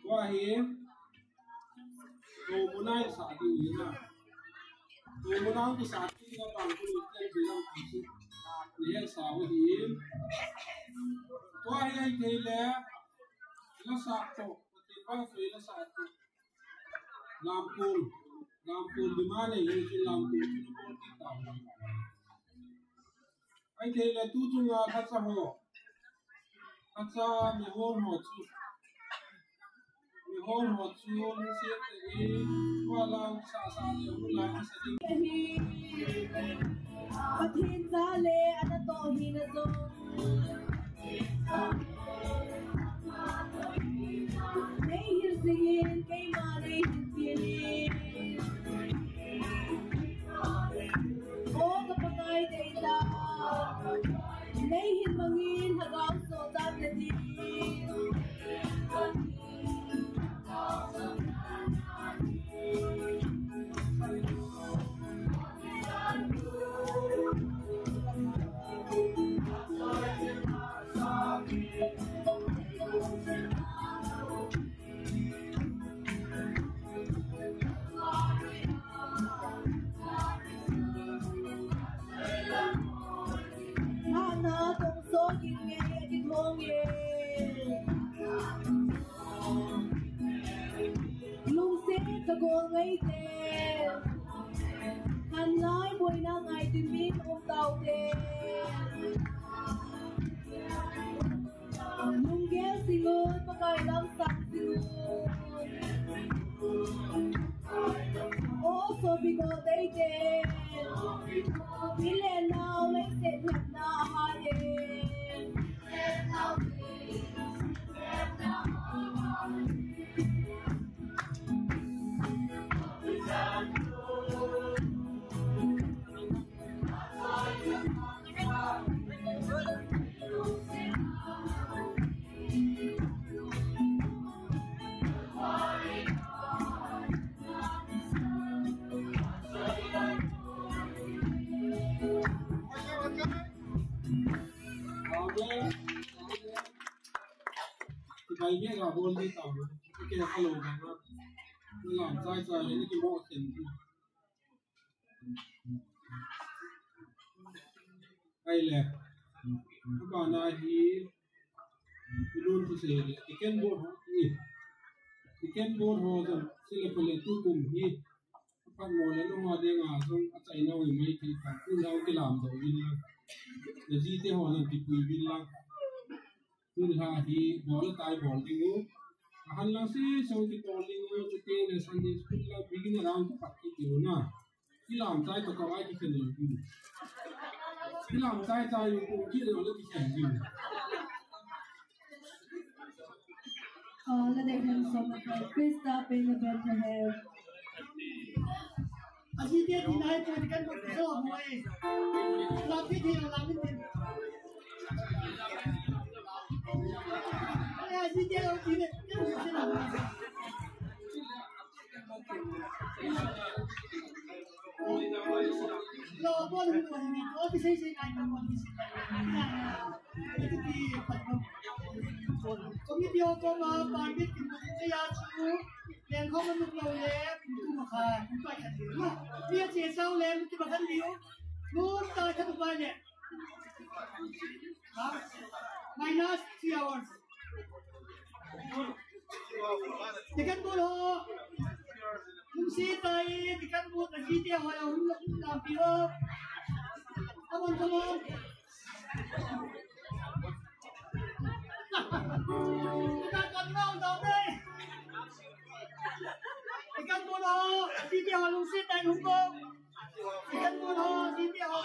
Wah ini, tubuhnya saat ini na, tubuhnya saat ini kita bangku itu bilang fisik, dia sahuin. Wah ini kayaknya, kita satu, kita kita satu, Langol di mana ini Langol itu pun kita. Ini kayaknya tujuh nggak kacau ho, kacau mihon ho tu. Nilhah Lenkhom ini walau sasanya ulang sedih. Patin zale ada tohin zo. Nehir singin kay mare hinsini. Oh kapagay data. Nehir mangin hagaw so tatadi. Nana tong so yin ye di thong ye. Lung se ka go ngai te. Kan lai boy na ngai ti min tao te. Lung gel singon pakai lam sak singon. Oh so bigo day te. Bile now like se na ha ye. Cái biết là buôn đi tàu cái kia hello này nó làm dai dai những cái bộ tiền hay là các bạn này thì luôn thì sẽ cái ken board gì cái ken board họ rồi sẽ là phần tu cùng gì các bạn ngồi lên nó đi ngả xong chạy nào thì mấy thì cả cứ nhau cái làm rồi đi là gì thế họ làm thì quỳ đi lang Kumthah hi ball tai ball dingu han la si so ki bowling o te ne Sunday school la begin around to pakki diu na kilam tai to kawai ki ken diu kilam tai tai yu ku ki lo ki ken diu la dai han so ma Krista pe ne ben to have Aji dia di nai to kan ko so hoi la ki di la min Aji dia di ne kan se na lo bo lu ko ni ko bi sai sai nai ko bi sai itu di patno ko mi dio ko ma ba bi ki se ya chu len ko man lu lo le tu ma kha tu pa ka di ma dia che sao le ki ba kan dio lu ta ka tu ba ne ha minus 3 hours. Ticket ball ho. Kung si tay ticket ball na GT ho yung lampi ho. Come on. Ticket ball daw day. Ticket ball ho. GT ho yung si tay hubo. Ticket ball ho. GT ho.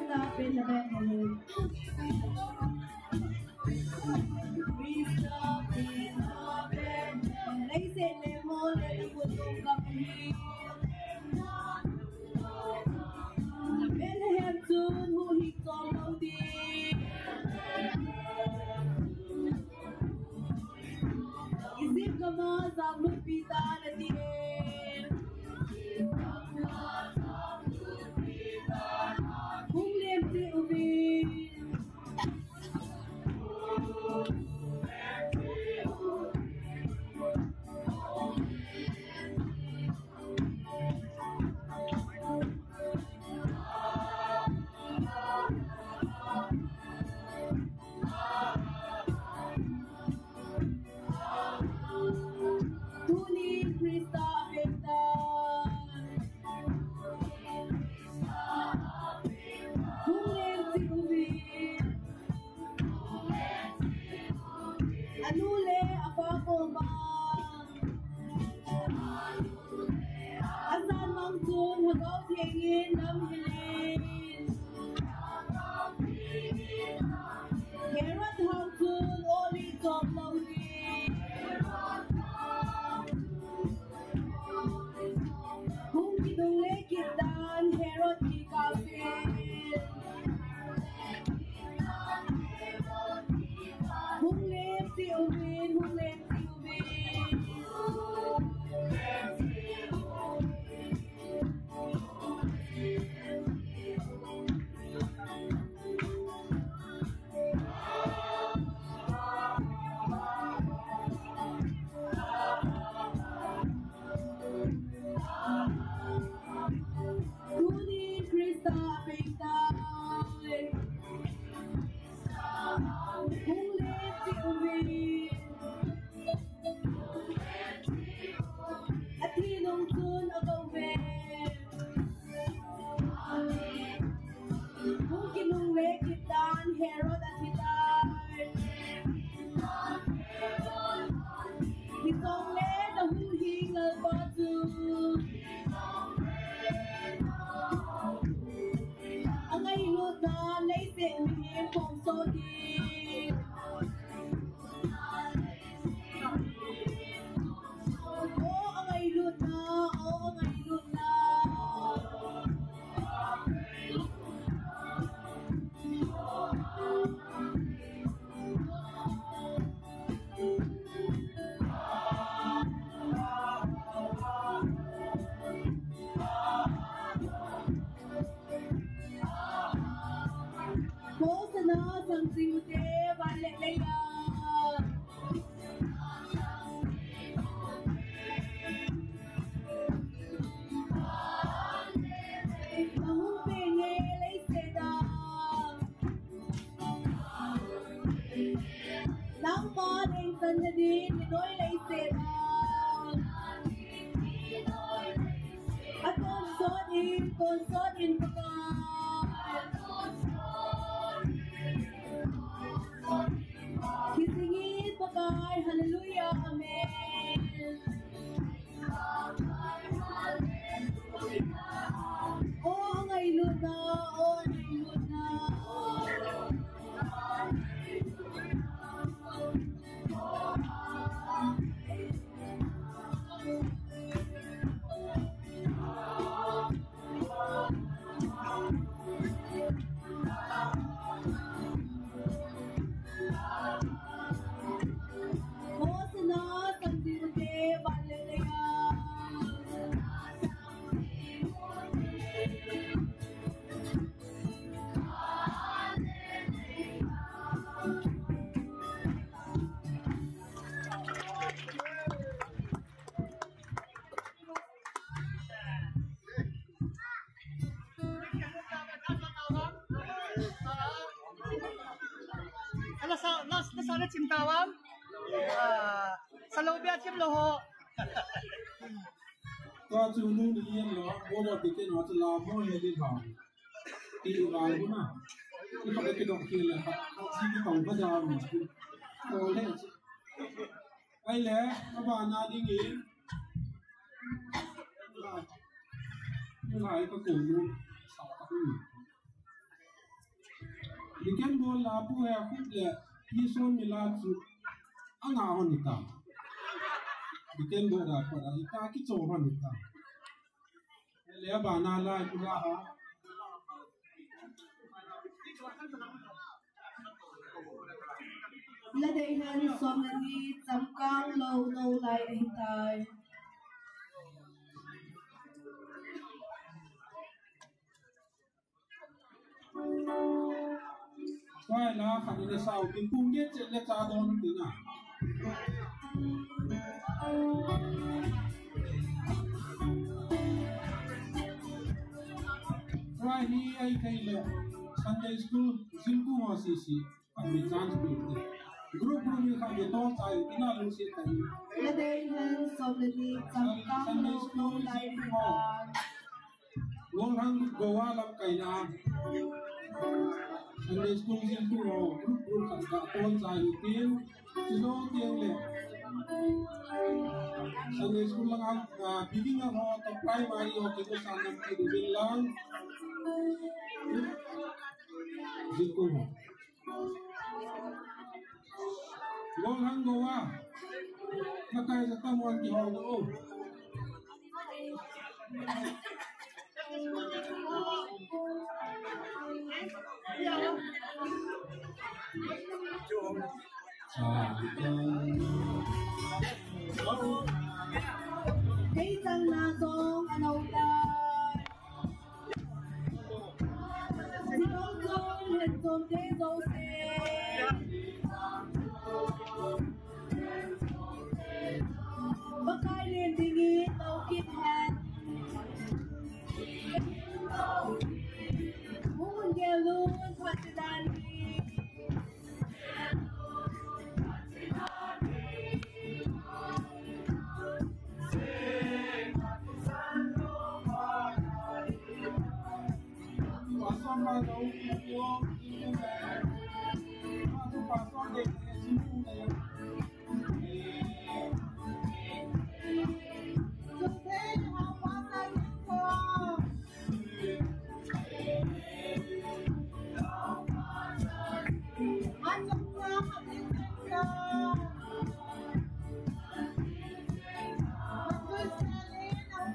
Stop in the bedroom. We stop in the bedroom. They said they more than it would look up here. Bethlehem soon, who he called out there. Is it come on, some look be done at the end. Who left it away? sana chim tawam salobia chim lohoก็จูนู่นนี่เหรอโอ้เราติดกันว่าจะลาโม่เฮลิบาตีลาบุนะที่เขาไปติดดอกเขียนเลยครับที่ที่ต้องพระเจ้ามีโอ้เล่ไอ้แหละพระบานาดีงี้ไม่หลายก็กูนู่นสาวก็อยู่ดิฉันบอกลาผู้ให้คุณเลยที่ส่วนมีลาจุดอ่างหันนิตาดิฉันบอกว่าคนอะไรตาคิดโซ่หันนิตาไอ้แหละบานาลาจุดละฮะ และได้เห็นสมนีจำกังเราโนไลไอตายว่าแล้วขันในสาวกินปุ้งเย็ดเจ็ดและจาโดนถึงอ่ะว่านี่ไอ้ใครเลย Sunday school ซิงคูมาซีซีอันมีจานสปีดกรุ๊ปมีข้าวเยอะต่อใจที่น่ารู้สึกแต่และได้เห็นสมนีจำกังเราโนไลไอตายงงทั้งโกวาลำไก่นาSunday school ซิงคูมากรุ๊ปขันกับต้นใจเตียงที่โน้เตียงเลย Sunday school lang bidding ako to primary o kito sa nang kinubil lang Ziko mo Gol hang gowa Nakaya sa tamuan ki ho do Hey tăng na song anau tai Si dong song hen song te do se Bakai len dingi tau kit hat Mun gelun patidani Pasang daw yung pasang din Today how was I for Anh không ra mà đến ra Mà tôi sẽ lên ông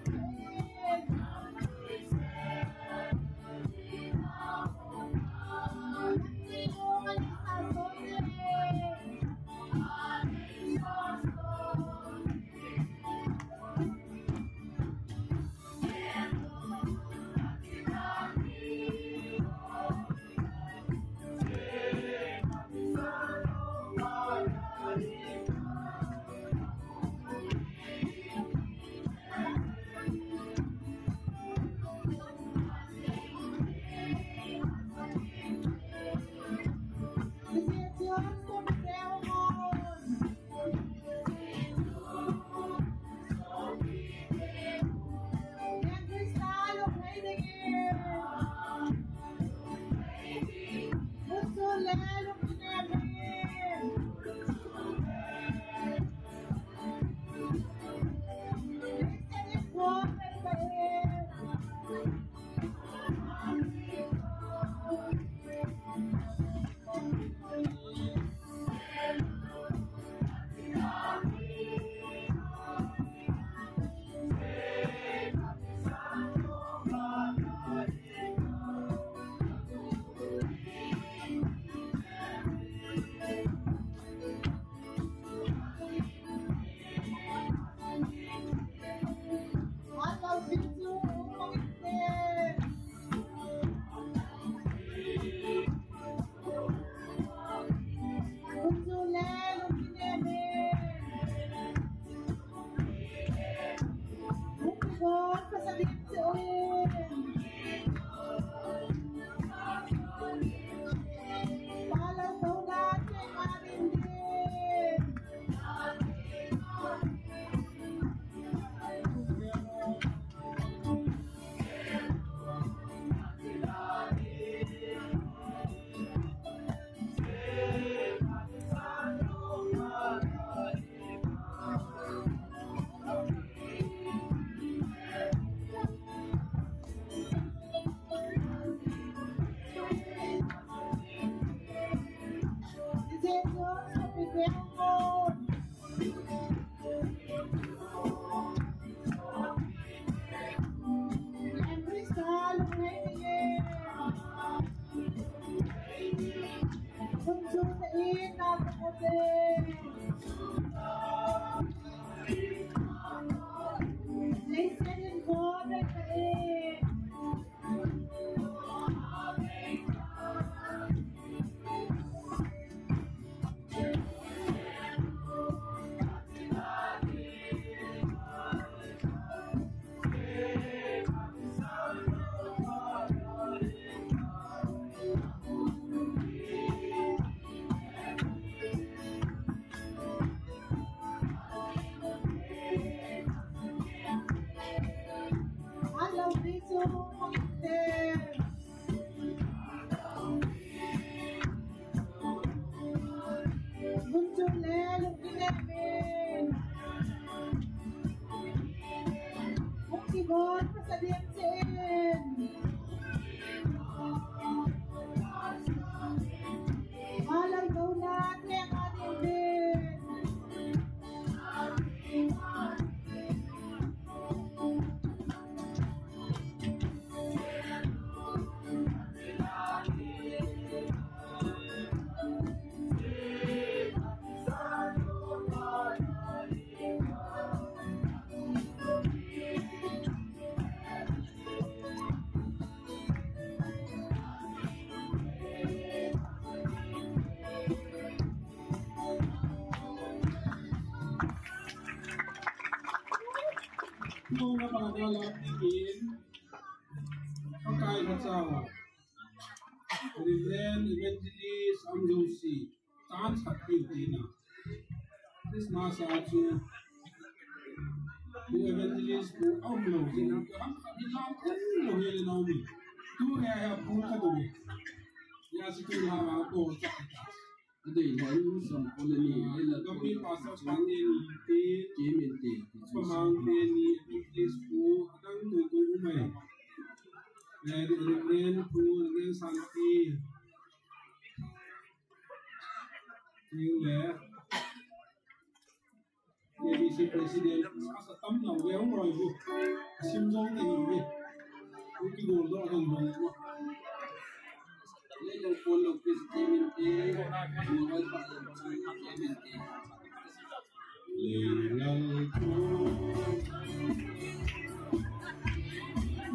mong na pagkakalam tingin pagkain at sawa. Reverend Evangelist Amjosi, Tan Sakti Tina. This masa acu bu evangelist bu Amlo, jadi orang bilang lo yang naumi. Tu ya punya tu. Ya sekian hal tu. Ada yang some colony, Tapi pasal pandai ni, Kemente, pemangkin ni evangelist bu kadang tu umai. Dari Reverend bu Reverend Santi. Ini KBC Presiden asa tamna weong roi bu simjong ni ni bu ki gol do kan bu le yang follow kes Kemente, mulai pada Kemente.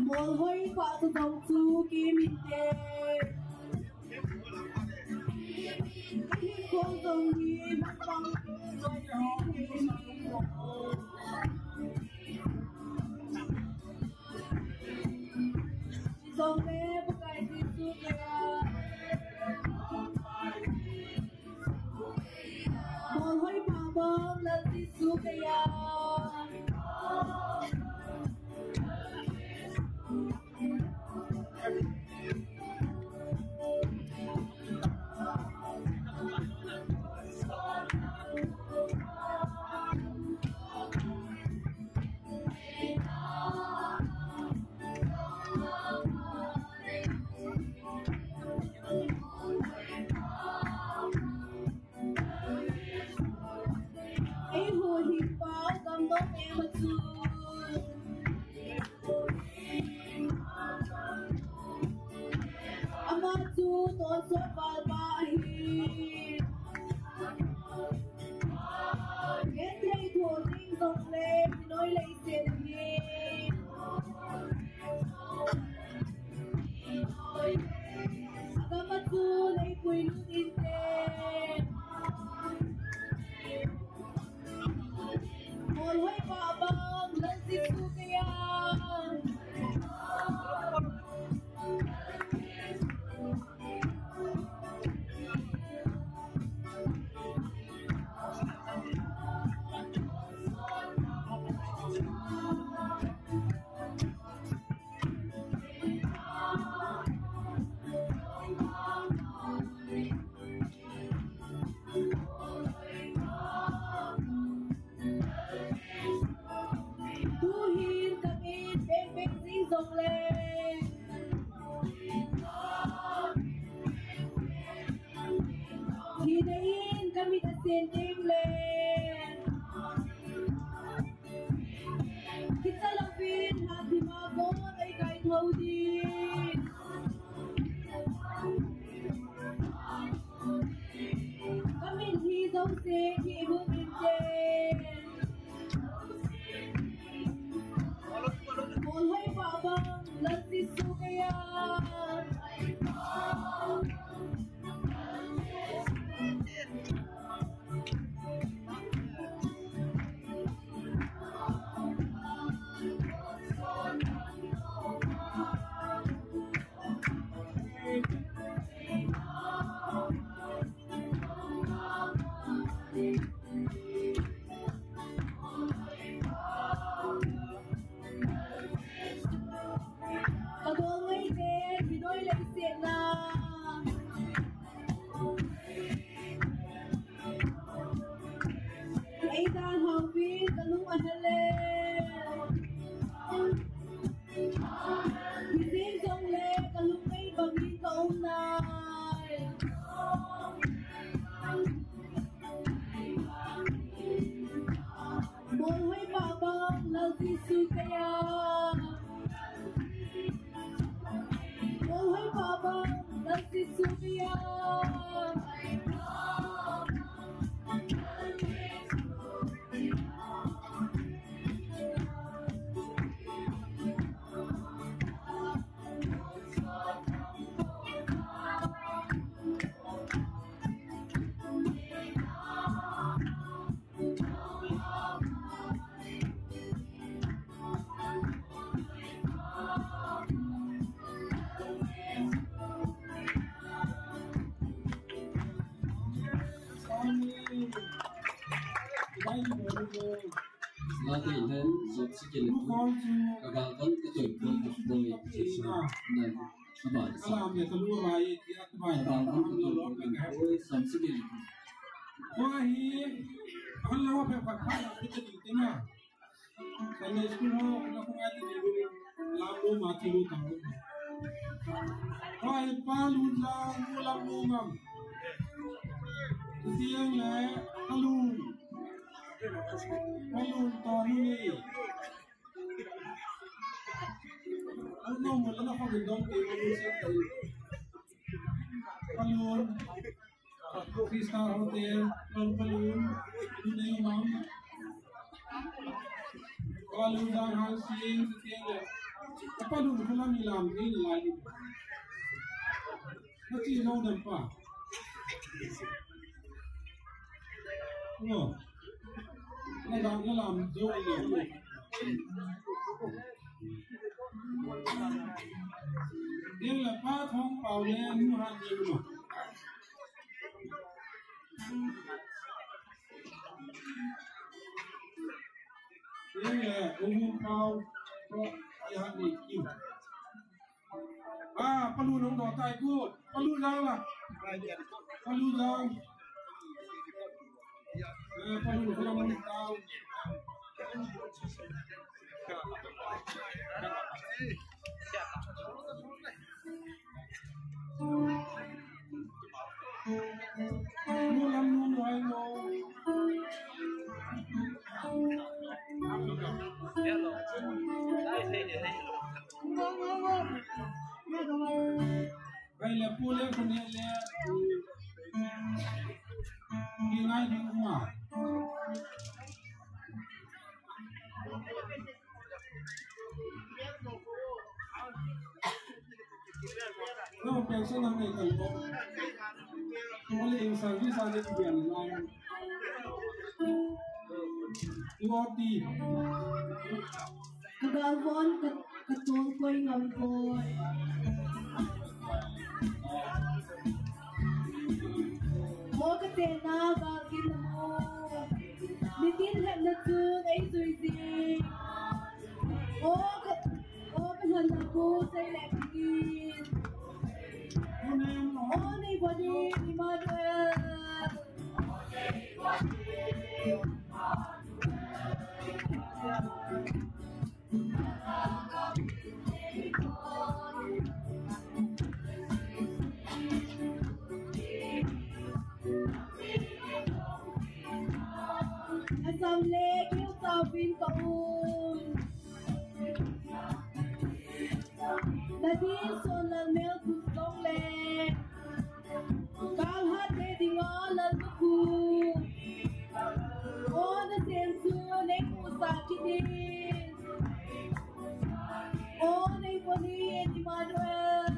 Mohoi pa tu dong tu kimite. Không dong ni bang dong le bukai tu kaya. Mohoi pa bang lalti su kaya. Why you want to go? Là thì nên giúp sự kiện Lúc con chú các bạn vẫn cái tuổi quân học đôi chỉ số này các bạn các làm để tôi lưu bài thì các bài các đó bạn vẫn ăn cái lô tuổi lót cái quân cái đôi sắm sự kiện qua hi ăn lô phải phải phải là cái gì thế nào cái này school nó không ai thì đi làm lô mà thì lô tao qua hi pa lu ra lu làm lô ngầm tiếng là kalu to hi anh nói một lần nó không được đông thì nó sẽ tới Palun, Three-star hotel, Palun, Nilhah Palun đang hàng xuyên tiếng là Palun không làm gì làm gì lại nó chỉ nấu đậm pa no nó làm dâu nhiều tiếng là pa thong bảo lên nu hạt nhiều mà tiếng là ông bao có hạt này nhiều Palun ông đỏ tay cô Palun giang là Palun giang Palun không làm tao mua làm luôn rồi ngồi vậy là mua lên phần này là đi ngay đi mà nóเป็นเส้นทางในตลอดตัวเองสั่งที่สั่งในเปลี่ยนลายตัวดี Kagawon katong ko'y ngampoy. Mo katena bagin mo. Nitin hem na tun ay suy. O kahan ako sa electric. O nay body Emmanuel. Asam lek yung sabin kaun. Nadin son lang mel kustong lek. Kalhat de dingalan ko. O na sensu ne kusakinin. O na iponin Emmanuel.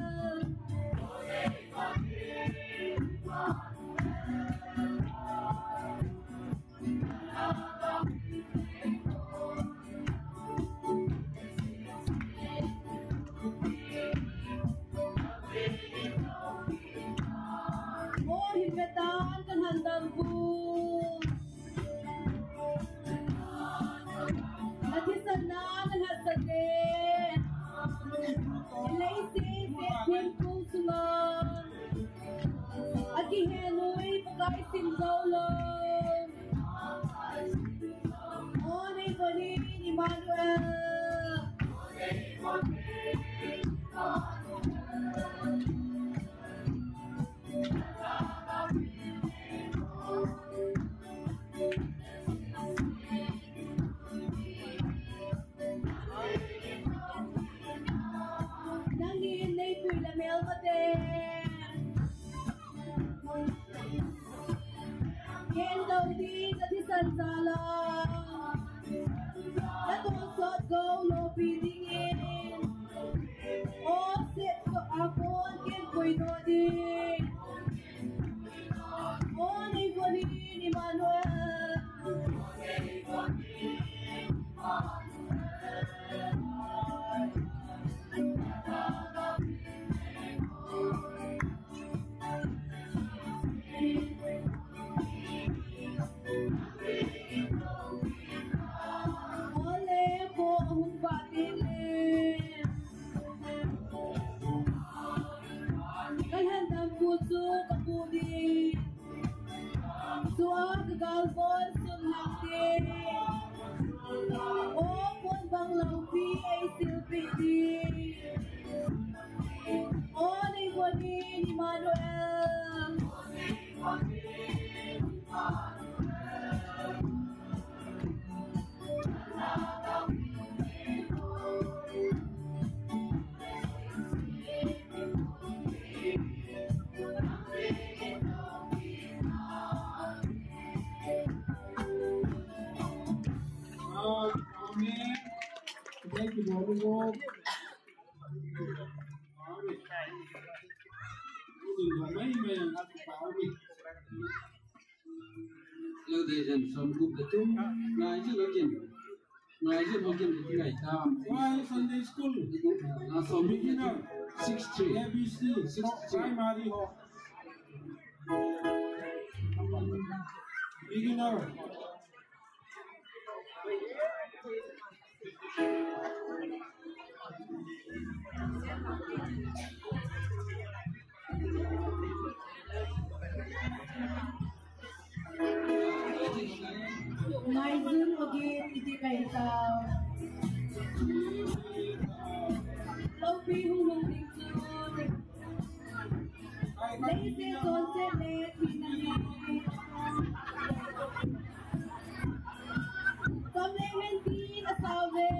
cái bộ luôn không đừng có mấy mày bảo đi lâu đây dần sống cùng cái chung ngày trước nó chuyện cái ngày ta why Sunday school nó sống beginner 63 KBC primary ho beginner Mai Zoom again, iti kayo sa Lopi hulong picture. Lazy concept let pinangin. Complementi na sabi.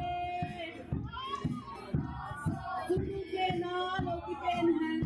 Sunuke na Lopi penhan.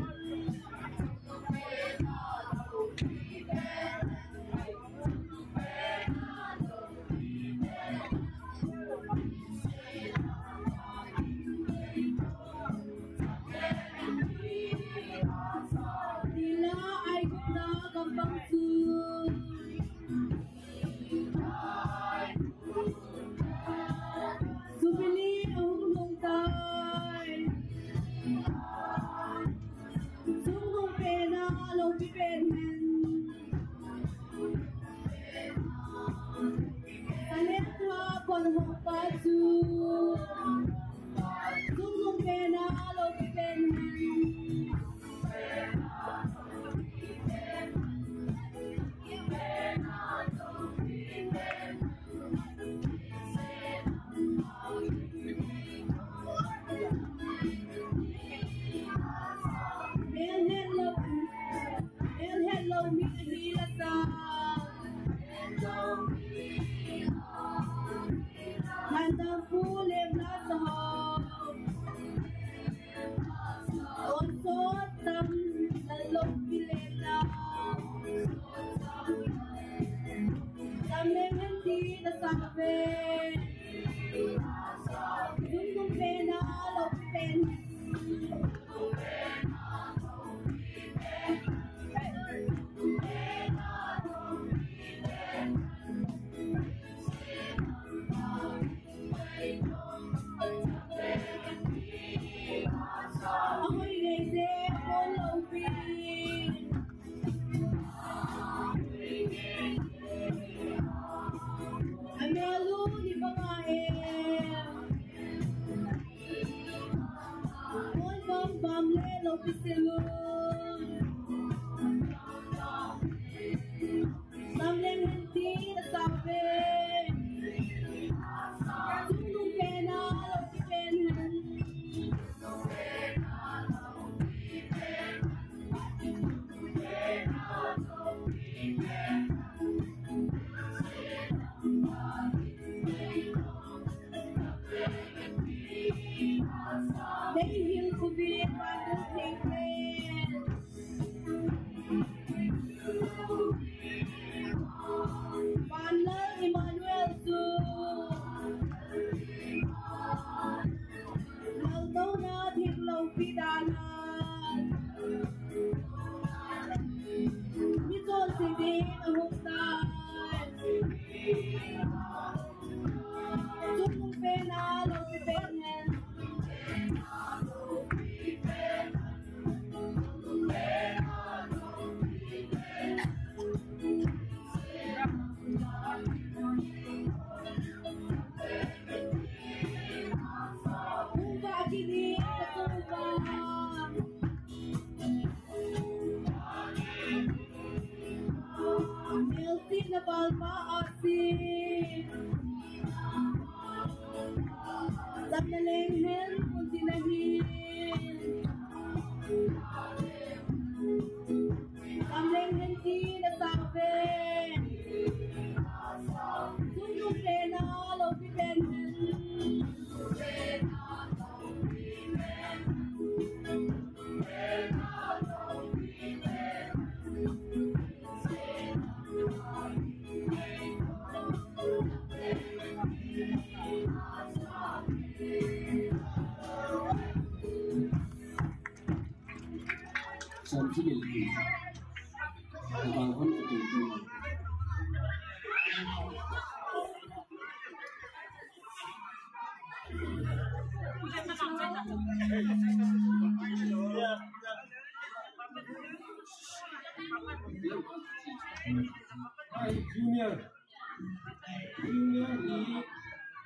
Junior ni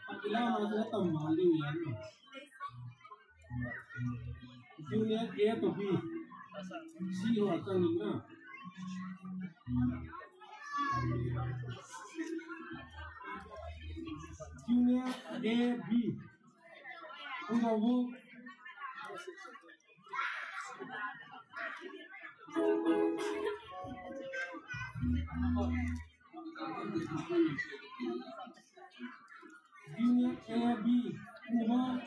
pagkailangan mo sa tamali yan. Junior A to B. C ho atangin na. Junior A B. Kung ako Junior A B. Kumthah.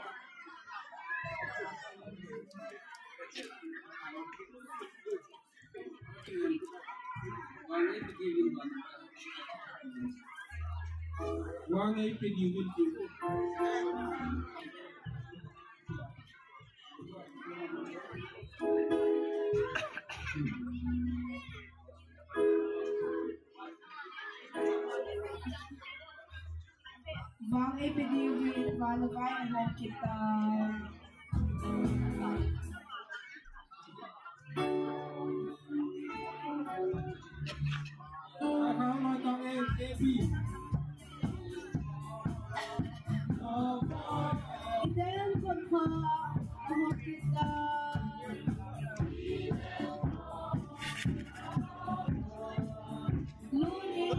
One A pedibit dito. Vang ay pedibit, paano kaya mo kita? Then Kumthah, mo kita. Lunin,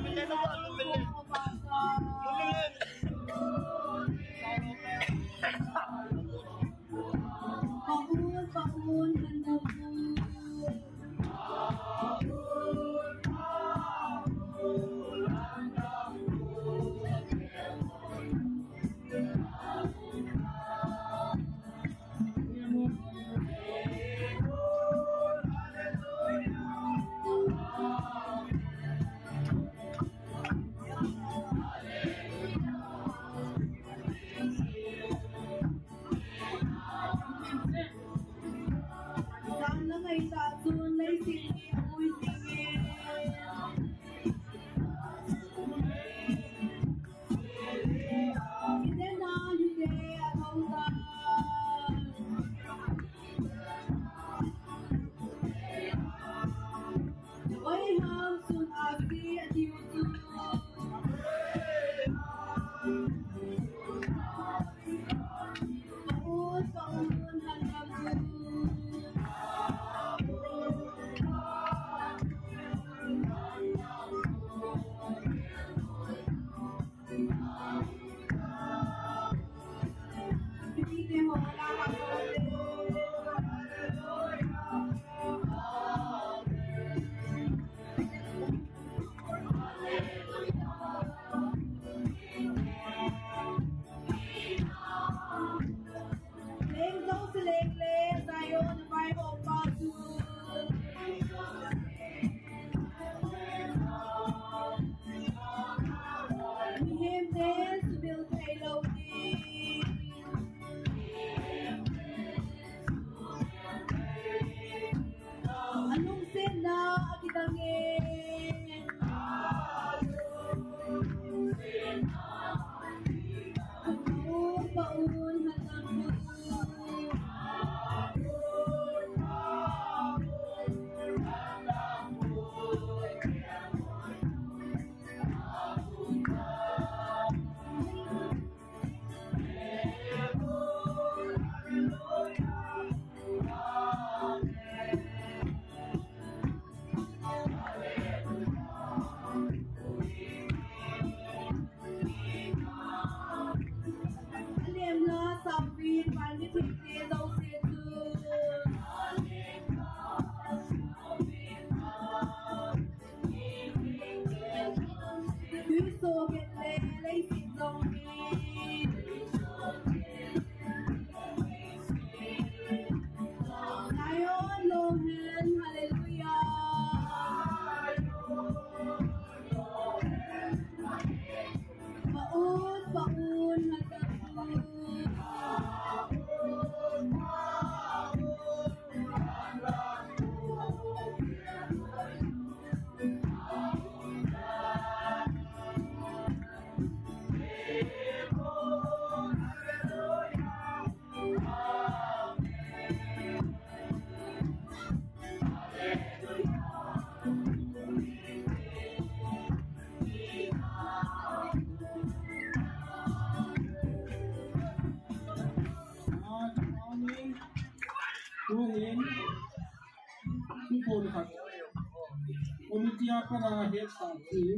para hết sản thứ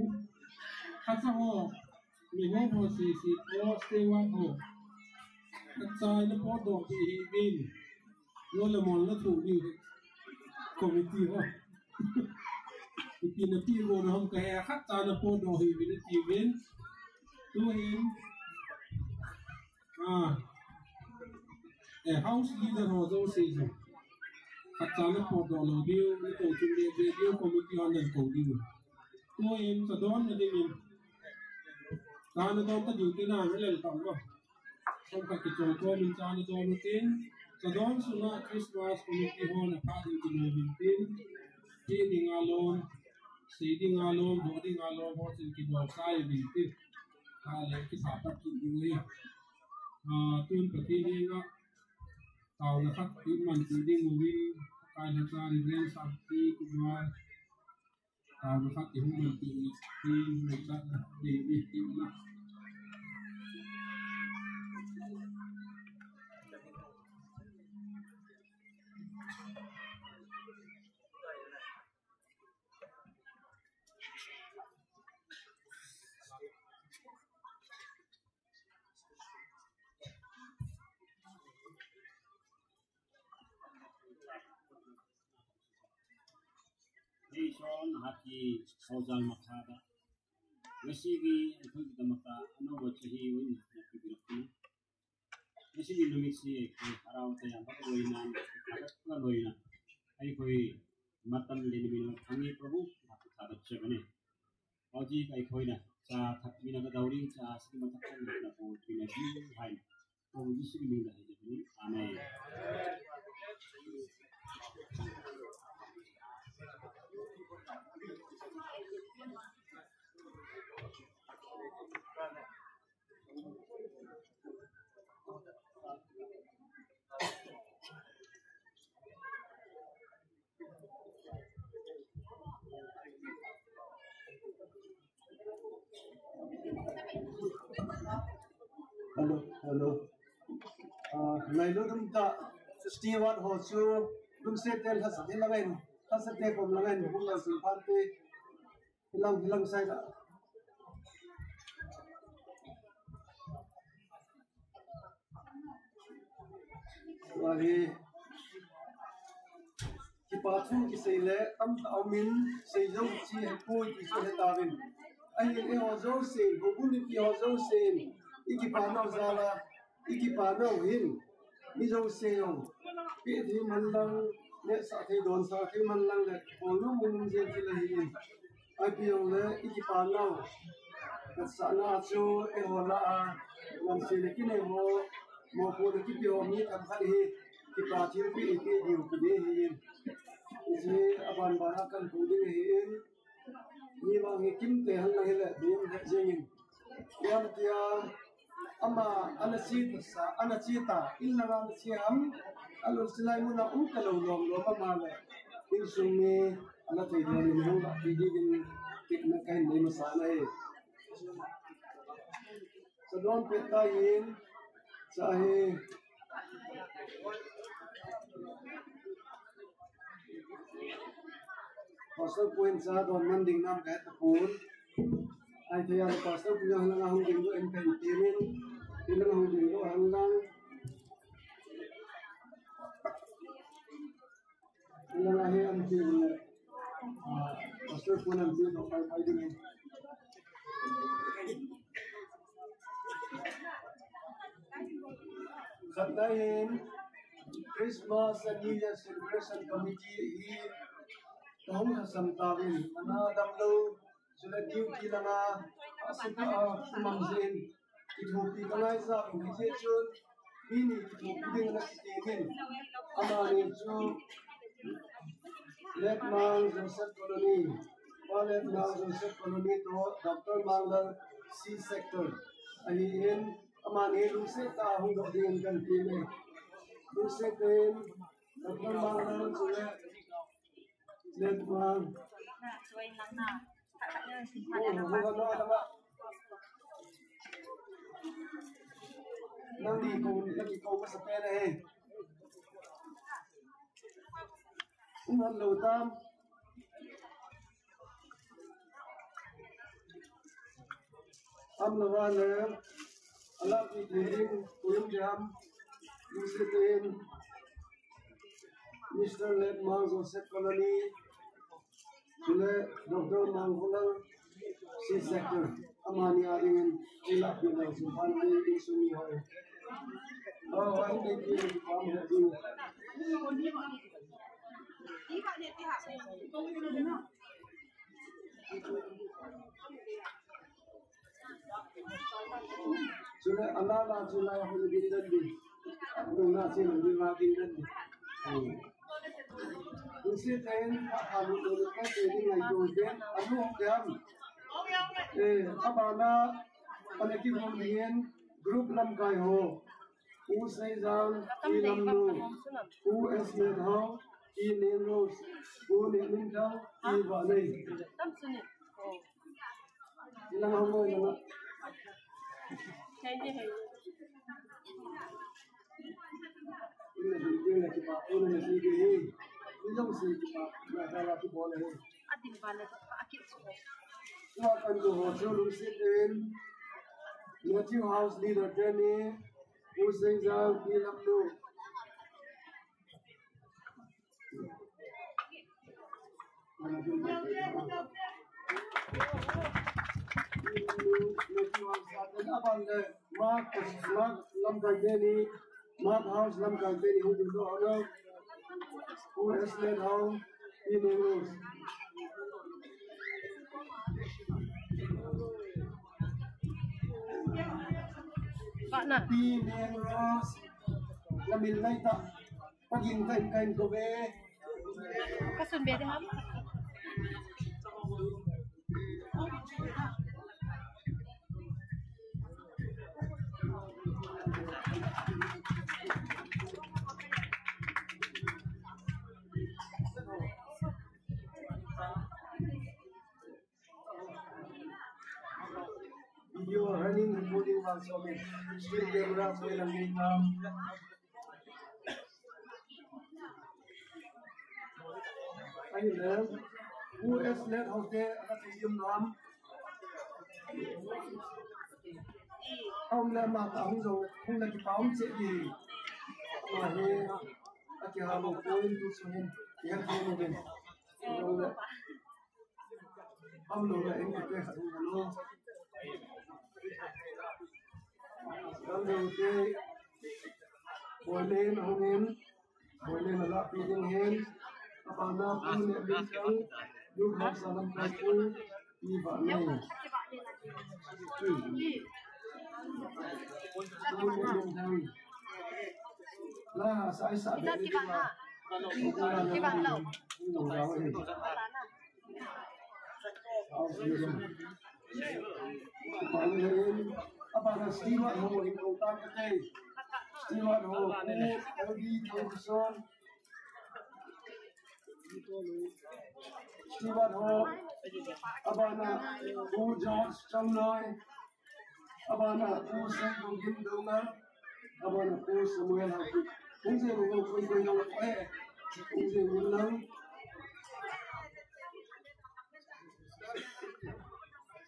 hát sao hồ mình hốt hồ xì xì ô stay one hồ hát sai nó có đồ bị bên luôn là món nó thủ đi committee hồ thì nó ti vô nó không cái hát sai nó có đồ bị nó ti bên tu hiến house leader hồ dâu xì rồi hát sai nó có đồ là bill nó tổ chức để bill committee on the cầu đi tôi em sẽ đón là đi mình ta nó đón ta điều cái nào mới lên tổng rồi trong các cái chỗ của mình ta nó đón tin sẽ đón số là Christmas committee hall là phát đi cái nơi mình tin đi đi ngã lon sĩ đi ngã lon bộ đi ngã lon họ sẽ cái đồ sai mình tin ta lấy cái sản phẩm gì đi tuyên bố tin đi ngã tàu là phát tin mình đi ngồi cái là ta đi lên sản đi cũng nó phát triển mình thì người ta để tìm lại Hey Sean, happy Saujal Makada. Nasibi, I think the Mata, I know what he win. Nasibi Lumixi, around the Ambakoina, Kaloina. I go Matan Lenimino, Hangi Prabu, Hakata Chevene. Oji, I coina, Sa Tapina Dauri, Sa Simatakan, the boat in a deep high. Oh, this will be the Amen. Hello. Ngày lúc chúng ta festival hồ chu lúc sẽ tên hết sức là ngành hết sức tên cũng là ngành cũng là sự phát triển lòng sai đã và cái bát thu cái xây lệ tâm tạo min xây dấu chi hay côi thì sẽ ta bên anh ấy họ dấu xây họ muốn đi họ dấu xây cái bát nào ra là cái bát nào hin đi dấu xây không cái thì mình đang lệ sa thế đồn sa thế mình đang lệ còn lúc mình diễn thì là hin ai biểu lệ cái bát nào cái sa na cho họ là làm xây cái này họ một cái biểu mi tham khát hi cái bát thì cái điều cái đấy hin जे अबान बाना कल पूरी है ये वांगे किम्ते हल लगे ले देम है जेइन याम तिया अमा अनसीता इन लगा से हम अलो सिलाई मुना कलो लोम लो माले इन सुमे अला ते दो नि हो ला दी दिन टिक न kai nei masala है सदोन पेता yin चाहे pastor point sa don manding nam ka tapon ai thaya pastor punya halang hong ding do en kan tirin ilang hong ding do halang ilang ahe am tirin pastor pun am tirin do pai ding khatayin Christmas and New Year celebration committee hi Tom Hassan Tawin, mana damlo sudah duty lana asika mamzin itupi kalai sa invitation ini itupi dengan kitin amani ju Letman Joseph Colony Letman Joseph Colony to Dr. Manglar C sector ayin amani luse ta hung do din kan time luse ten Dr. Manglar sudah Letman Nang di ko sa pera eh. Uman lautam Amlawana, Alapi Trading, William, Lucian, Mr. Led Mars of Set Colony, Dr. Langol, C sector, Amani Adin, Ila Pinal, Sumpani, Sumi Hoi. Oh, I think you come here too. Sudah Allah sudah yang lebih tinggi, dunia sih lebih makin tinggi. Usia kain kamu tuliskan jadi lagi ujian, anu jam. Apa na penekik kemudian grup 6 kai ho, usai jam ilam lu, US med ho, Nilhah, Lenkhom, balai. Ilang ho ilang. Ini juga lagi pak, ini masih gini, ini masih pak, nggak ada lagi boleh. Silakan tu hotel Lucian, Matthew House leader Jenny, usai jam ilam lu. Mark House lam campaign who did honor who has led how he knows. Pak na. He knows. Lamil na ita. Paging kain ko be. Kasun be ham. You are running and moving while swimming. Still camera so ilang Lenkhom. Ayun lang. Who has led hotel at the nom? Ông lên mà tao rồi, không là cái bóng sẽ gì mà he, cái hà một tôi tu sửa thì anh không được, rồi là ông rồi anh cái hạt luôn, còn đầu tiên bồi lên không hen, bồi lên là lắp đi lên hen, apa nak pun nak bincang, dulu salam kaki di mana. Lah, saya sadar ini mah. Kiban lau. Apa nak Stewart ho important kita? Stewart ho, Eddie Thompson. Stewart ho, apa nak George Chamloy. Apa nak Sen Gim Dongan, apa nak Samuel Hafiz. Kung sa mga kung yung kung sa yung lang.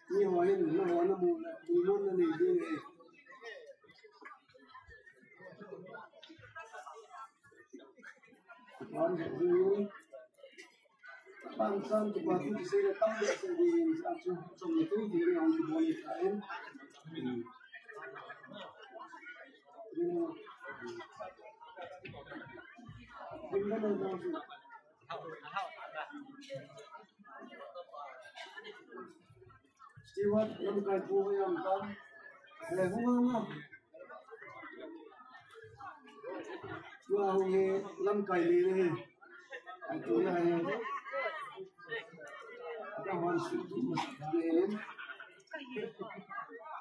Ni hoin na wana muna, bulon na nili eh. Ang yun, pangsan tupatu kasi na tambay sa dihin sa action ito, hindi rin ang tibuli kain. Stewart yang kaku yang kan, lehungan Wah, ini lam kali ni, itu lah yang kawan suatu masjid,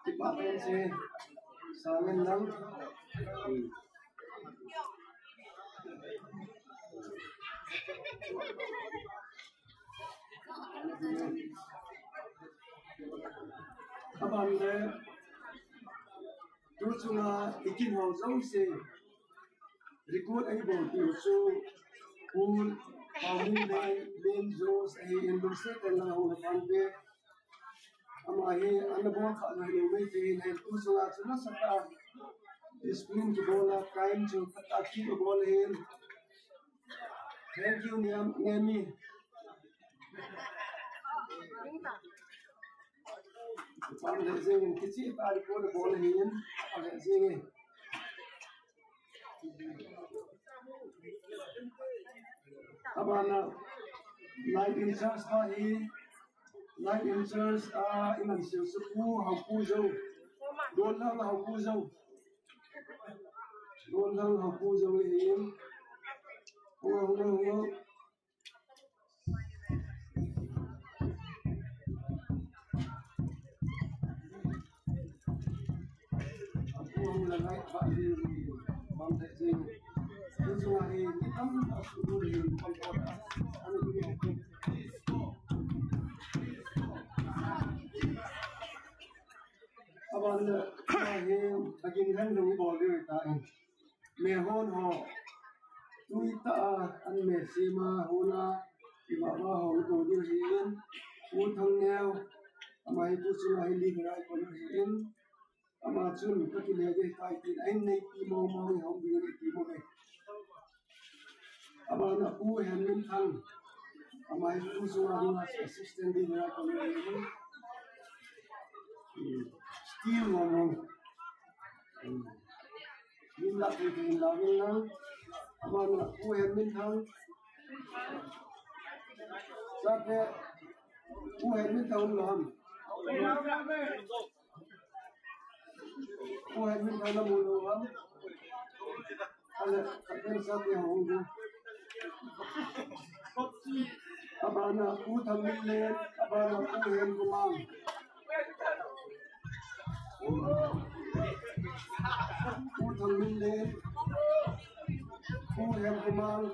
tipatan se, sangat lam. Abang le, tu cuma ikin hozau se. Record ay bonti so pool pamun day benzo ay endorse kan lang ako napande Amahe anabon kha na lo mai te ne tu sala chuna sata discipline ki bola kind to pataki ko bol hen thank you niam ngemi pam de zeng kichi ta ko bol hen ale zeng abana life insurance ta hi life insurance iman se su ha pu zo don la ha pu zo don la ha pu zo hin ho là lại bạn thì bằng thể gì nhưng mà thì cái tấm là sự vô thì còn còn ăn được nhiều không các bạn thì anh em đồng bỏ đi tại mẹ hôn họ tôi ta ăn mẹ xì mà hôn là thì bà ba họ tổ đi hiến hôn thằng nghèo mà hay tôi xin hay đi cái này còn hiến ama chun ka ki le je kai tin ai nei ki mo mo ni hom bi ni ki mo nei ama na pu hen min thang ama ai pu so a na assistant di ra ko ni still mo mo min la ki tin la min na ama na pu hen min thang sa ke pu hen min thang lam cô em mình thấy là mùi đồ lắm, anh là các em sao thì hỏng rồi, các bạn là cô thằng mình lên, các bạn là cô em của mang, cô thằng mình lên, cô em của mang,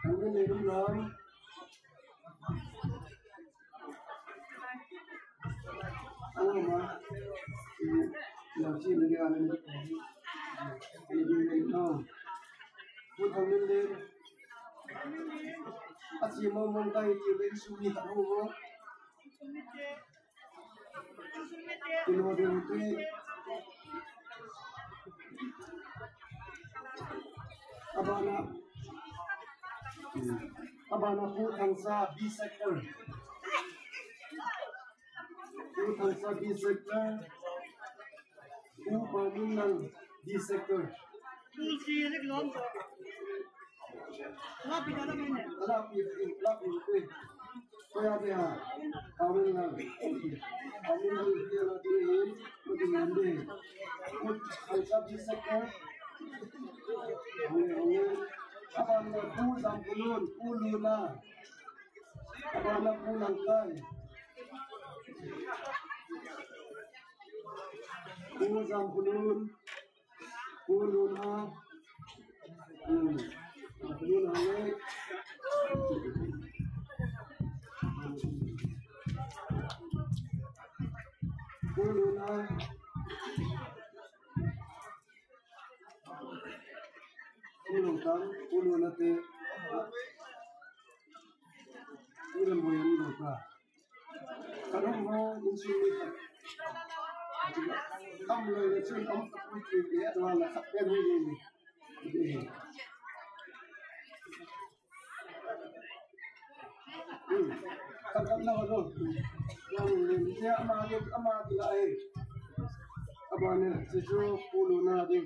thằng mình lên đúng rồi. Mà làm chi mình ra này thì mình nó cô thằng mình lên chỉ mong tay chỉ lên suy nghĩ tao không thì nó đều thế Abana cô thằng xa B sector cô thằng xa B sector cô bảo mình năng B sector cô chi lấy lắm lắp bị nó mình lắp bị quên tôi ăn đi à bảo mình năng kia là đi hết tôi đi làm đi cô thằng xa B sector Abana cô làm cô luôn à abana cô làm cái cô làm cô luôn à cô luôn à đấy cô luôn à cô luôn à thế cô làm gì ăn được à cái đó mà insulin không lời là chưa có một cái gì đó là sắp quen với gì sắp quen lâu rồi làm gì thế ama thì lại ama này sẽ cho puluna đi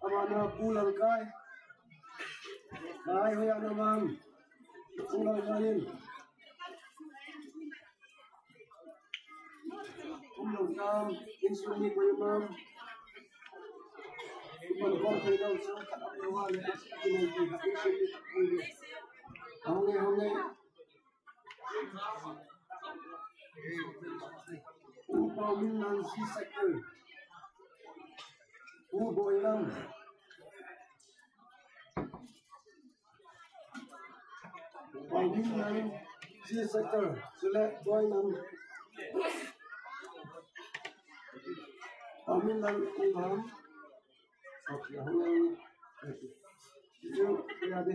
ama na pulang cái hồi anh mang pulang cái Long cam, insulin của em còn con thấy đâu sao cả đâu hoa này cái này thì insulin hôm nay u bao minh năng si sector u bồi lâm bao minh năng si sector sẽ lại bồi lâm mình đang cố gắng học hôm nay Chú ra đi.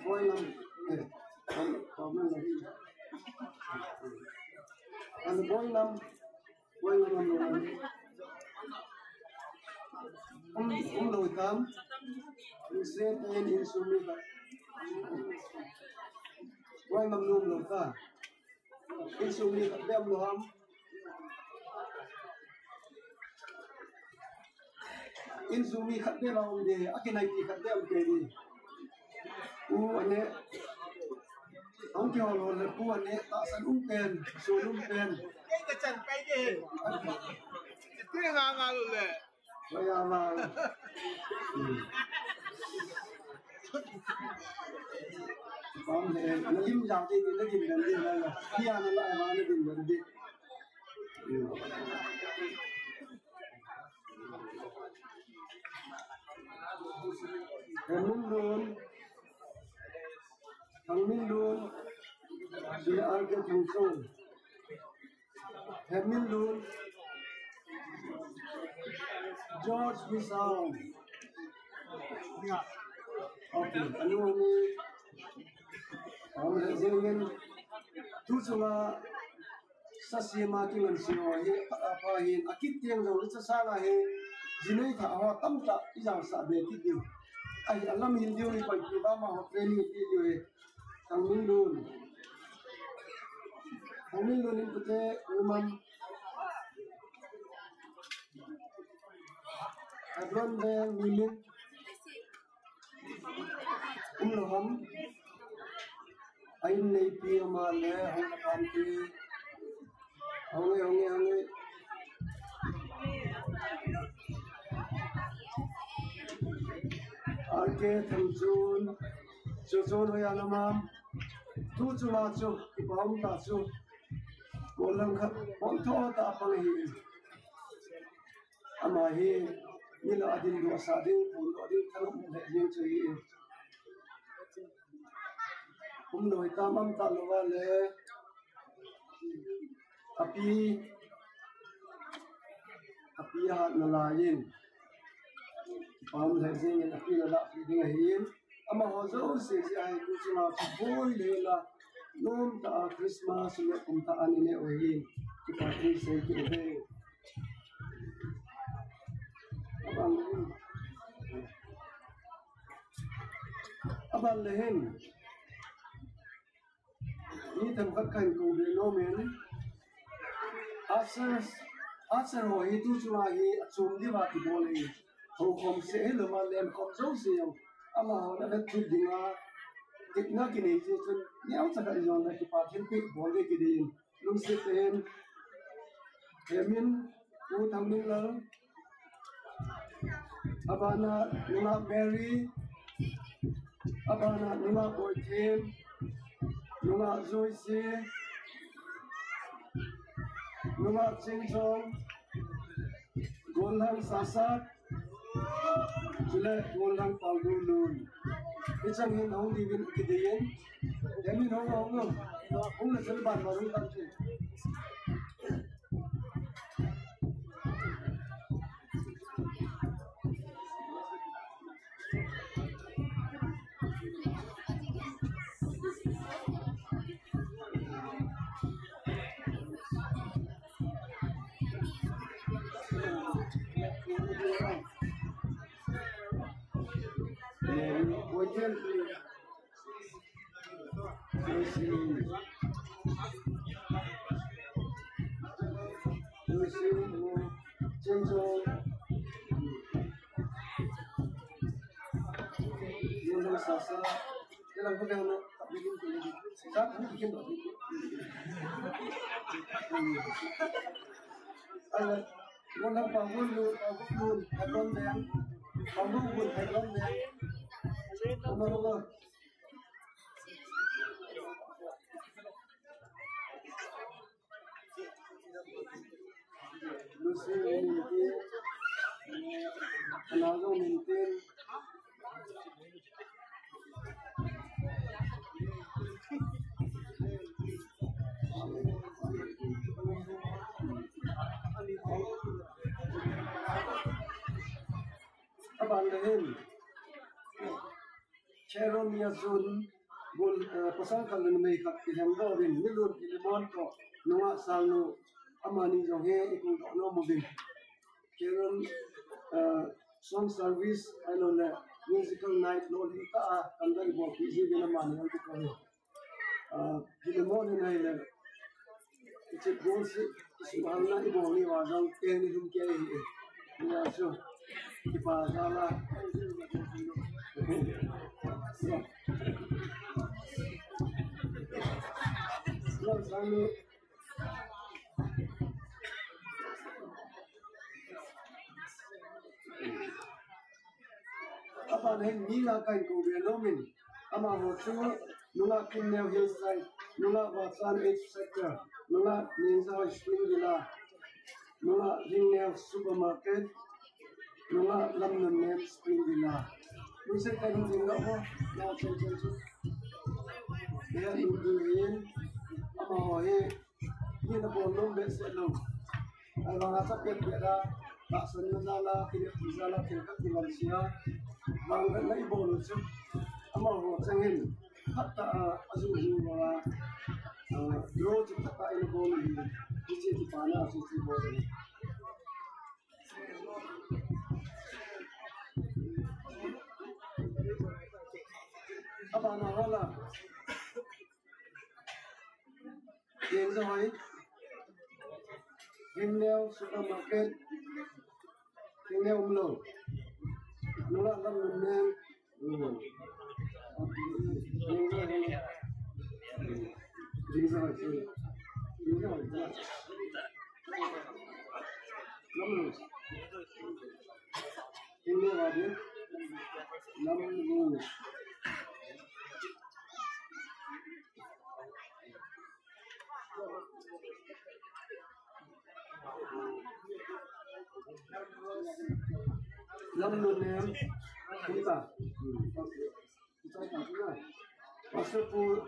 Quay làm để có mình là anh quay làm rồi ông lôi cam xem tên in sumi cả quay làm luôn rồi ta in sumi cả đem luôn ham in sumi khát đeo lòng đi cái này thì khát đeo cái gì anh ấy ông kêu là anh ấy tạo sản tiền số tiền cái chân cái gì cái ngang luôn lệ bây giờ mà con thì nó im dạo thì nó tìm đến gì đây là khi nó lại mà nó tìm đến gì thằng Minh luôn thì ai cái thằng sông thằng Minh luôn George Misao okay anh luôn đi ông là riêng nhân tu sula sasima kinh lần siêu he apa he akit tiang rồi rất xa là he jinai thả họ tâm tạ cái dòng xả về cái điều ai Allah min điều này phải chịu ba mà họ training cái điều này thằng Minh luôn nên có thể umam Adron de Mimin Lahom Ain nei pi ma le hong kan pi hong Arke thamjun chun hoya namam tu chuma chu ibam ta chu bolang kha bon tho ta pang hi ama hi Nilhah adin dua sading pun adin kalau mulai yang ceri, loi tamam tak luar le, api hat nelayan, pam hasil yang api nela dengan hin, ama hazau sejai tu cuma boy le la, nom tak Christmas le Kumthah ini ohin, kita kisah kita. Aban lehen ni tham khắc cảnh cầu về nó miền Aser hồi tu chula hi chum đi vào thì bồ lì hậu không sẽ lừa mà lên không dấu siêu ama họ đã đặt chụp đi mà kịch nó cái này chứ chun néo chắc là rồi là cái phát hiện kịch bồ lì cái gì luôn sẽ tên Emin tu tham minh lớn Abana Nilhah Mary Abana Nilhah Boykim Nilhah Joyce Nilhah Chingchong Golhang Sasat Jule Golhang Palgulun Ichang hin hong divin kidiyin Emin hong na silban marung tansi Golhang Palgulun Hadron Deng Palgulun Hadron Deng Allah Lucy Mintin Anago Mintin ban lehem Sharon Yazun bol pasal kalan may kakilhan do bin nilun ilimon ko nunga salno amani jonghe ikul no mobin Sharon song service ano na musical night no lika kandal bo busy bin amani ang ko ilimon na ila it's goals subhanallah iboni wazang keni dum ke ya so ipa sala apa nih mila kain kubia nomin ama hotu nula kinnel hillside nula watsan edge sector nula ninja spring villa nula ringnel supermarket nula lamnan nem spring villa Bisa kan tinggal apa? Nak cek dia nungguin ama he ni nak bolong besok lo. Kalau rasa dia tak senang tidak bisa tinggal di Malaysia. Bangga lagi bolong tu. Ama ho cengin hatta azu bawa road tak ini bolong di sini panas di sini bolong. Apa nama lah? Yang saya, Himnel supermarket, Himnel umlo, nolak lam nol, yang saya sih, Himnel ada, lam Langol Kumthah. Kita tak tahu. Pasal pun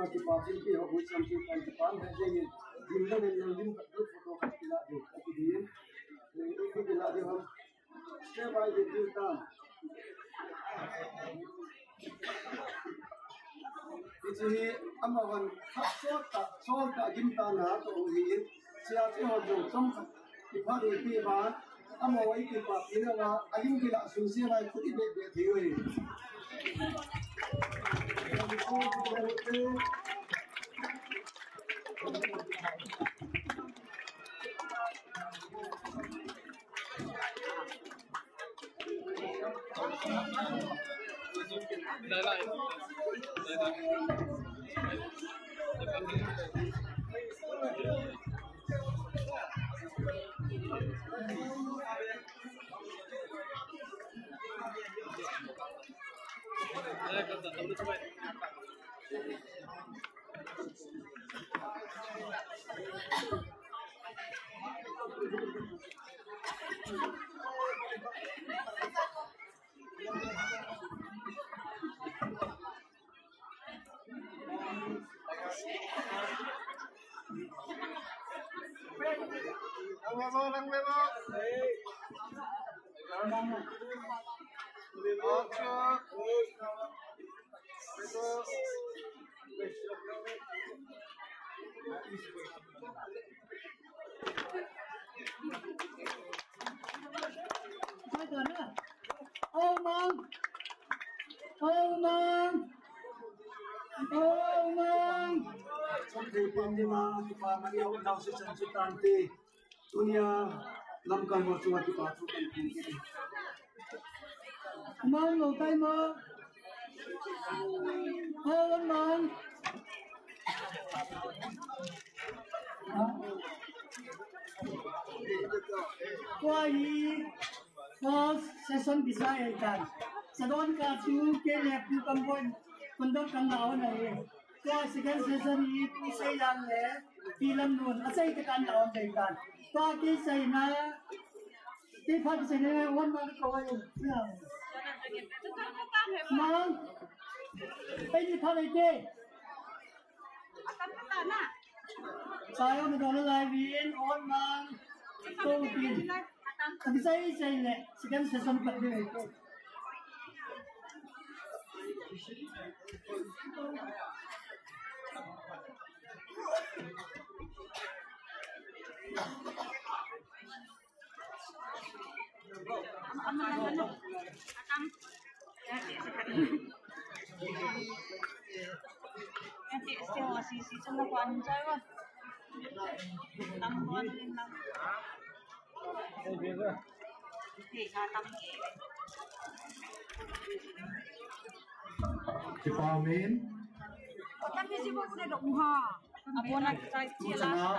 di pasir ni, aku sampai kan depan saja ni. Dimana yang foto kita ada. Tapi dia, ini kita ada ham. Step by the kita. Jadi, amawan soal tak kita nak tu ini. Siapa yang jom sampai di hari ini bah. Ama wai ke pa ina wa alim ki la su se wai khudi be be thiyo hi Lang memo. Oh man. Sampai pandema kita maniau dah sesuatu dunia lamkan waktu kita pasukan ini. Man ngồi tay mơ. Man. Qua hi first session bisa kan. Sedon ka chu ke lep tu kampon pondok kan lawan ai. Qua second session hi tu sai yang le film nun asai tekan lawan dai kan. Qua ke sai na ke phat sai na wan ma ko ai. Man. Ai ni phat ai ke. Saya menolak lain on man. Kau tin. Tapi saya le second session kat dia itu.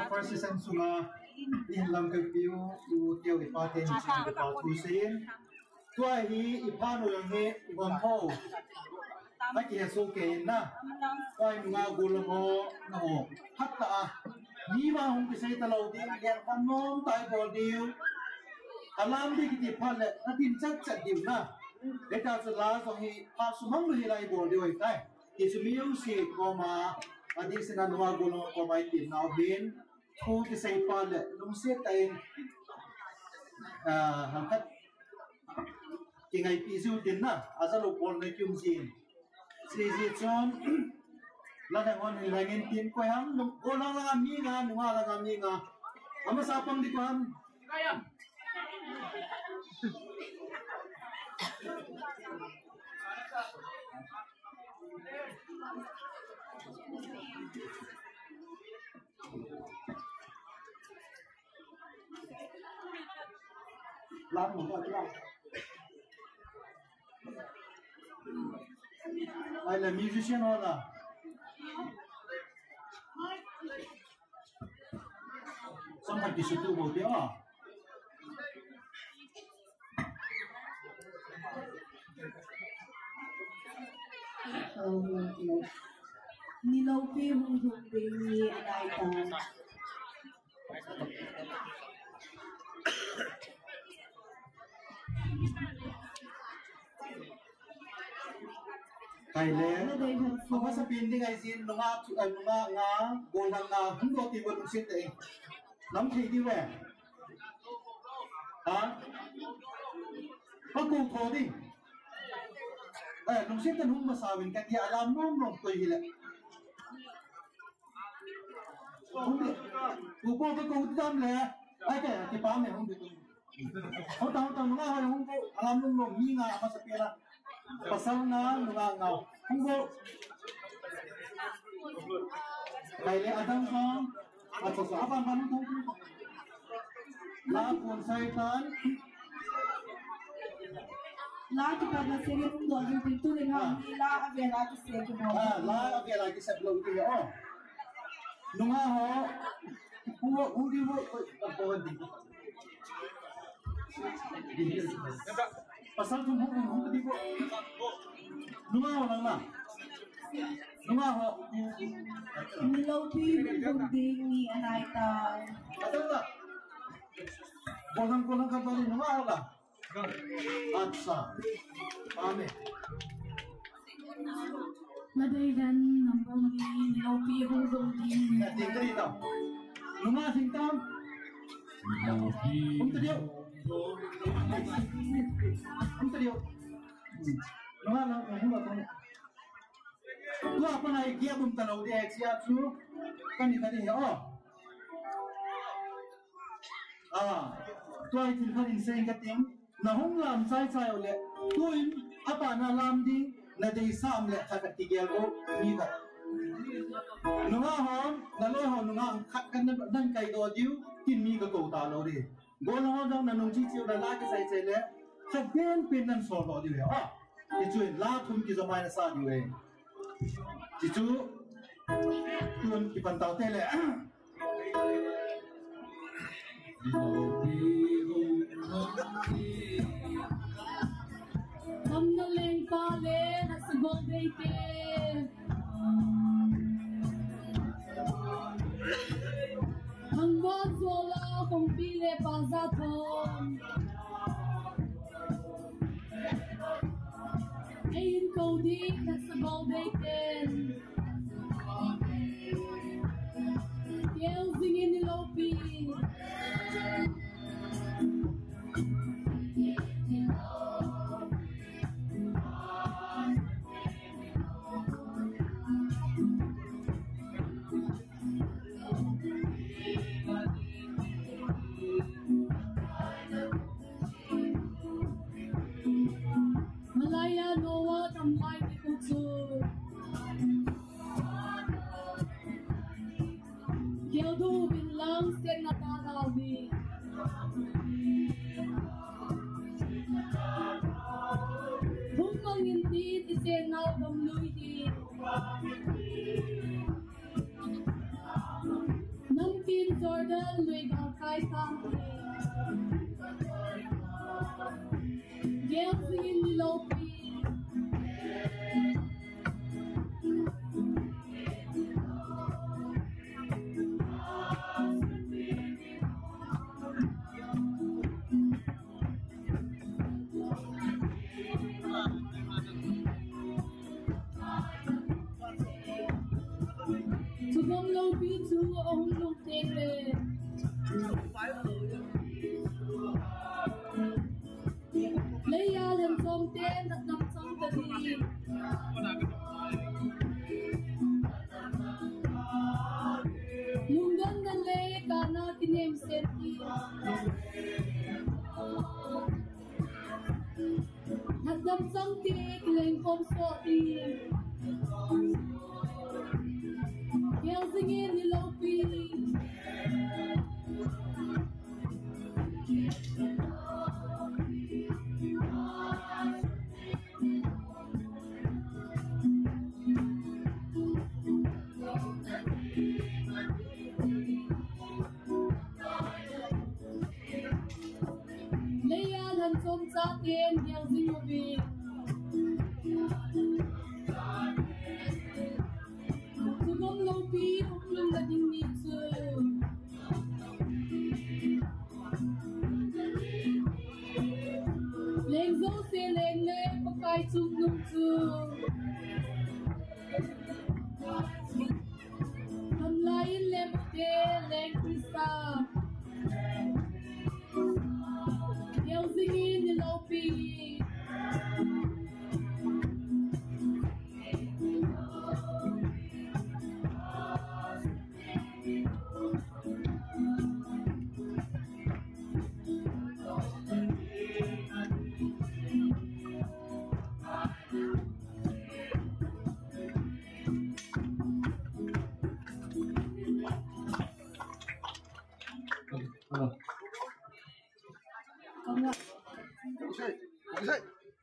First season sunga in Langol view to tiêu ipaten ipatusin tua hi ipano yang he igonho aki soke na pai nga gulmo no hatta ni ma hum kisai talau di lian kanom tai bol diu alam di kiti phale natin chat diu na eta sala so hi pa sumang hi lai bol diu tai is music koma adi sena nuwa gulmo koma itin now bin thu kisai phale lum se tai hangat kingai pisu tin na azalo bol na kyum sin si chon la da ngon ni langin tin ko ham ko la mi nga nuwa la mi nga ama sapang di ko ham kaya làm một cái làm ai là musician hoặc là xong phải đi studio một tiếng à Nilhah Lenkhom ni anai ta Thailand, apa sapin di ngaisin nunga nga golang nga hundo ti bolong site nam thi di we ha paku tho di nung site hum masawin ka ti alam nom nom ko hila upo pa ko utam le ai ka ti pa me hum di ho ta nga ha hum ko alam nom nom mi nga apa sapira pasal na nunga ngau hunggo kaile adang song atau apa mana tu la pun saitan la kita masih ni dua pintu dengan la avela ki se ke la avela ki sebelum tu ya oh nunga ho huwa udi ho apa di pasal tu hum di ko nunga ho lang na nunga ho Nilhah Lenkhom ni anai ta adang na bolang ka bali nunga ho la atsa amen Madaigan nambang ni Nilhah Lenkhom ni tingkari tau nunga singtam tadiyo tadiyo nunga na hula tong tu apa na ikia bum tanau dia sia tu kan di tadi oh tu ai tin kan inseng katim na hong lam sai sai ole tu apa na lam di na dei sam le kha tigel o ni ka nunga hon na le hon nunga khat kan dan kai do diu tin mi ka ko ta lo di go lo dong na nong chi chiu da la ka sai sai le kha ben pin nan so lo di le ti chu la thum ki zo mai na sa di we ti chu tuan ki pan tao te le Nam na leng pa le na sabong dei ke Hang mo zola kong pile pa za thon Ayin ko di na sabong dei ken Yel zingin ni Lopi hồng lùi đi nắm tin Jordan lùi gào khai sang Gale singing the low beat to come low beat to ông lúc take it Nilhah Lenkhom tên đặt nằm trong tờ đi Lung gần gần lê cả na kinh em xem đi đặt nằm trong tì Lenkhom số đi Gale singing the low beat Nilhah Lenkhom cha tiền Gale sing beat to come low beat lung la ding ni chu Leng zo se leng le pakai chung nung chu Tham lai in le mo te leng krista Gale singing the low beat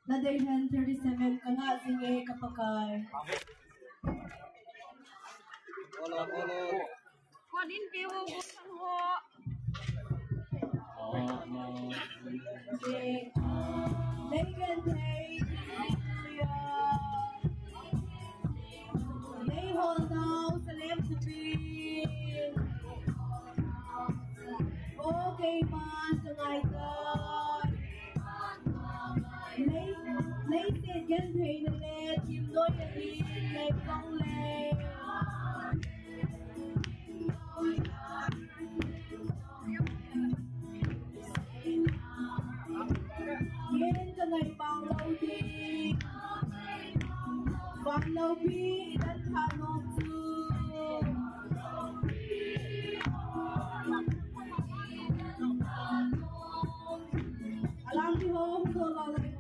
Nadayhan 37 kana singe kapakai Con in kêu vô thằng họ they can take they hold now salam to be okay man tonight lấy tiền dân thì lên chim đôi đi lên con lên yên cho ngày bao lâu đi bao lâu đi đất hà nội alam đi hôm rồi là lại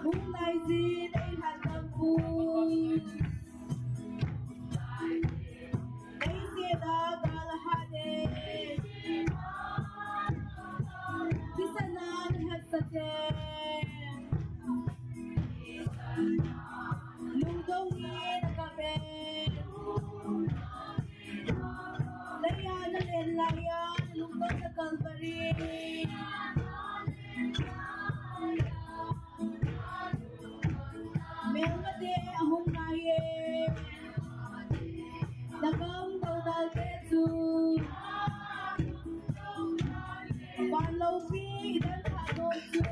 hôm nay gì đây là tâm vui đây sẽ đã là hai đêm khi sana hết sạch lung tung nghe đã cà phê lấy ăn lên lại ăn lung tung sẽ cần phải Mel mati ahong naye Dagam tawdal tetu Follow me dan hagotu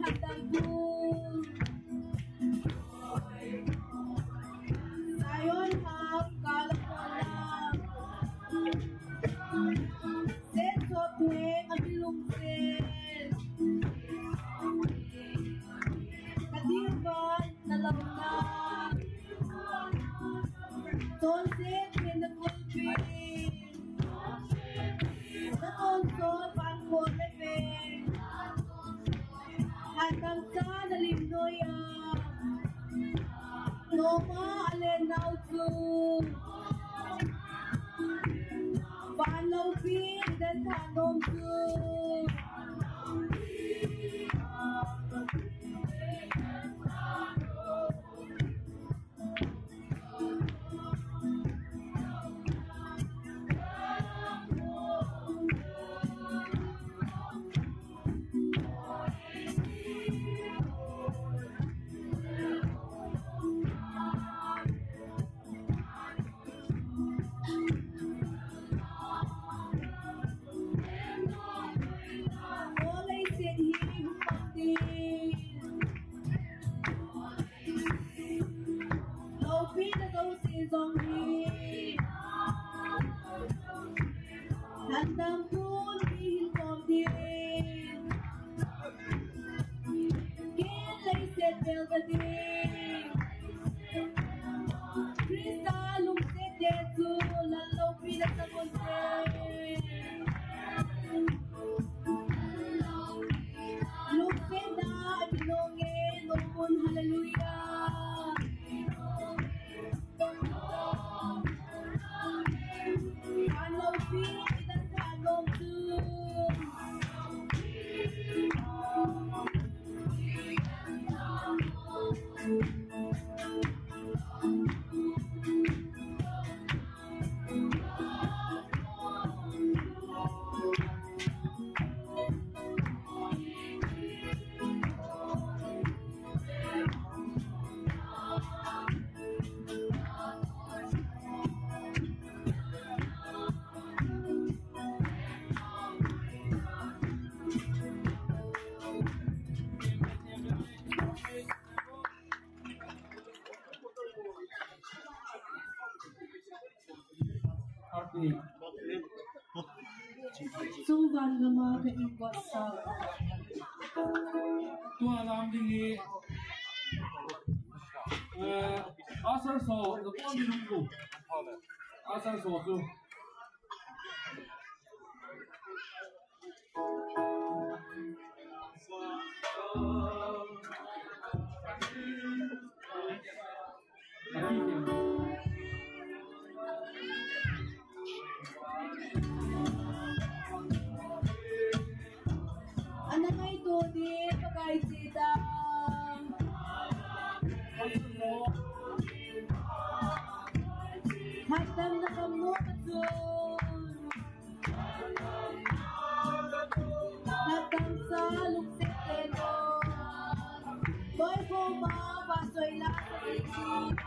Hagdangkul Sayon hap kalakola Set sote kabilungsen Kadirban nalauna Tonset kinagulpin Natonso pangkot lepeng Hanggang sa nalimnoya Noma alenaw tu Follow me dan tanom tu Hanggang pulih komdin Kilay set belgadin Kristalong set desu Lalaw pilat sa konsen Lupin na pinongin Upon hallelujah Follow me dan tanom tu Suvan gama ka iwas sa tua lam dingi asar so the pon minungku asar so tu Anak ay di pagkait sita Hagdang na kamu katsun Hagdang sa luksit kedo Boy ko pasoy lang sa sisi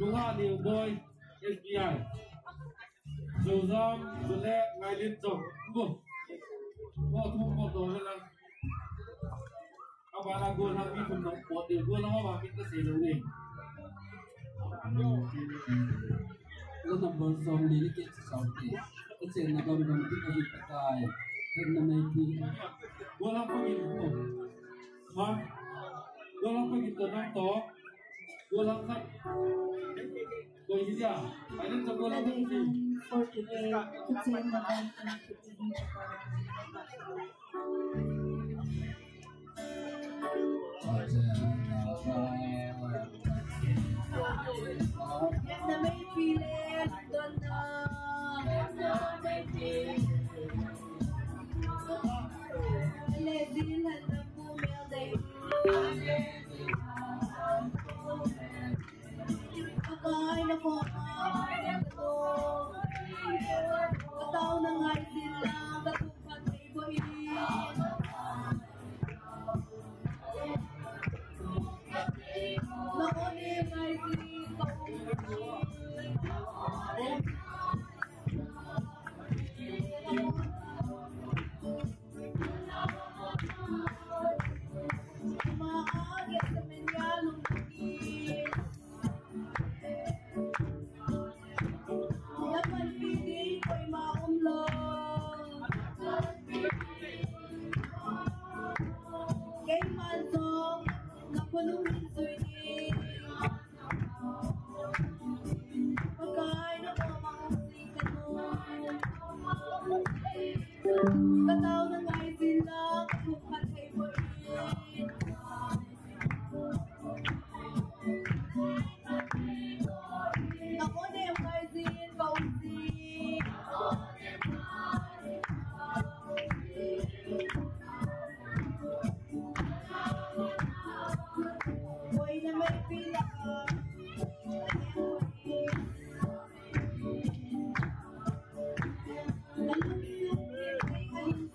Nilhah Langol SBI Zuzam Zule Ngailin Zong Go Thu Mo Do Lang Abala Go Lang Mi Kun Dong Po De Go Lang Ba Mi Ka Se Lo Ni Lo number song delicate society it's in the government to be pakai in the 90 Go Lang Pagin Ko Ha Go Lang Pagin Ko Nang To Go Lang Ka Go Hiya Ainin Sa Go Lang Pagin for today. It's in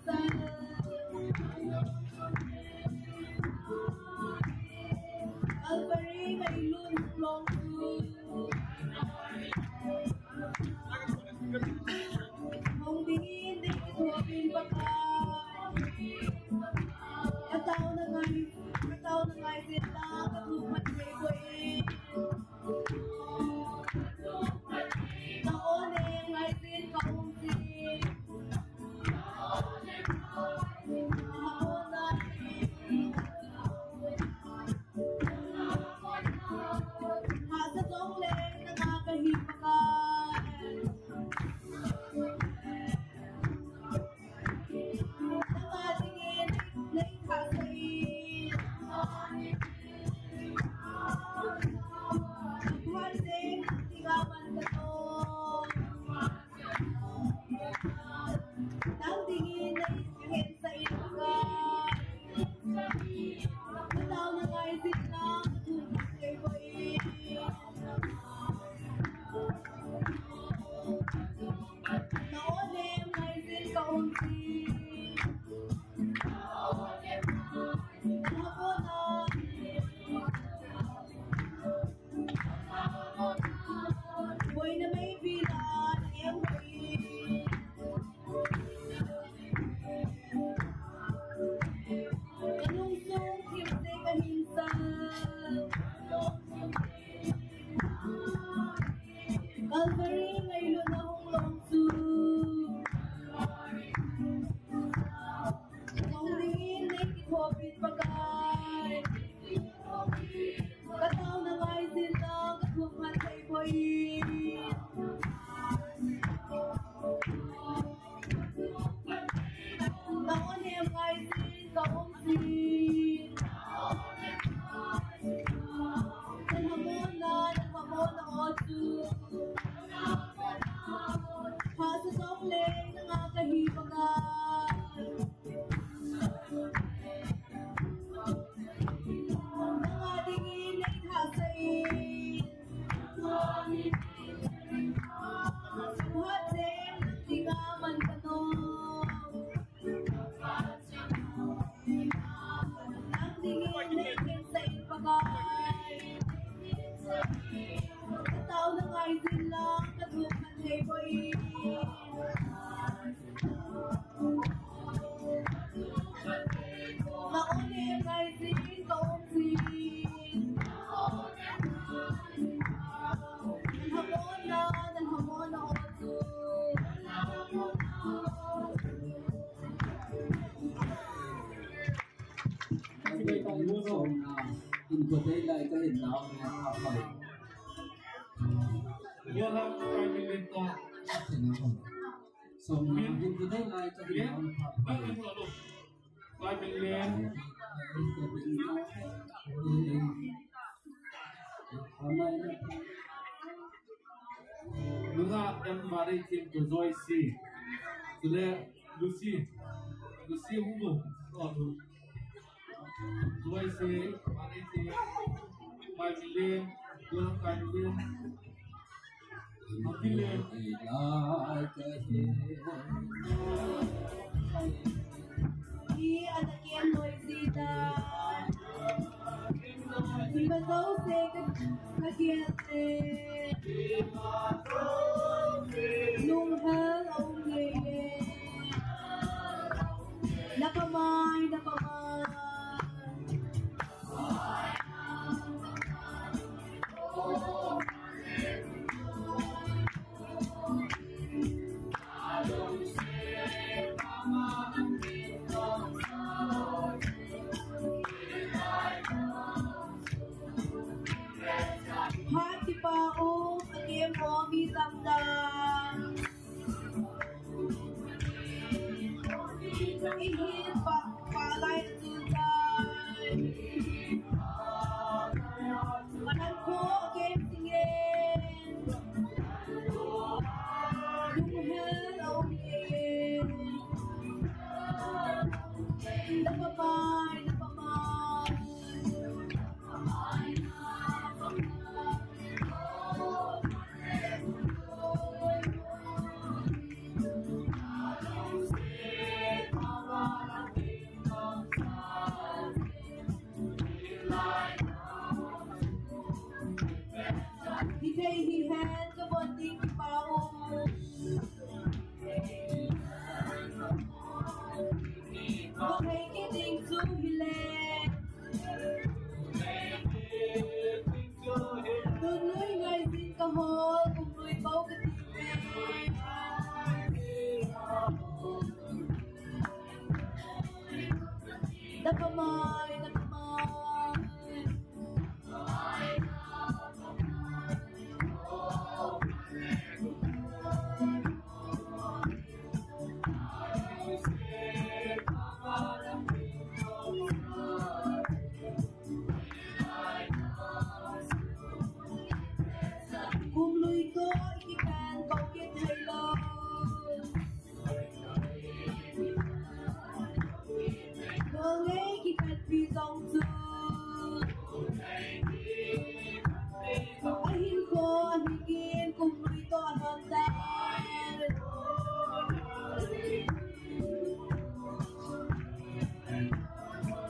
the giáo này học phải Dia lah kami minta xong mình cứ thấy lại cho lihat, nó học bagi mula tu. Kami lihat, Nilhah yang mari tim ke Joyce, sudah Lucy hulu, tu Joyce mari tim, kami lihat, Nilhah kami lihat. Khi anak yang noisita, khi mà dấu xe cái kia nung hang ông nghề, napamay. Hati pao akiem omi samda ihin palay tutai manan ko akiem singen lumhel omi napamay He had the bonding power. Okay, getting to Hiland. Tôi nuôi ngay xin cả hồ cùng nuôi bầu cái tình mẹ. Đập mày. Cùng nuôi tôi khi bạn cầu kết thầy lo. Cô nghe khi bạn vì dòng dư. Anh hiên khô, anh hiên kiên cùng nuôi tôi hơn ta.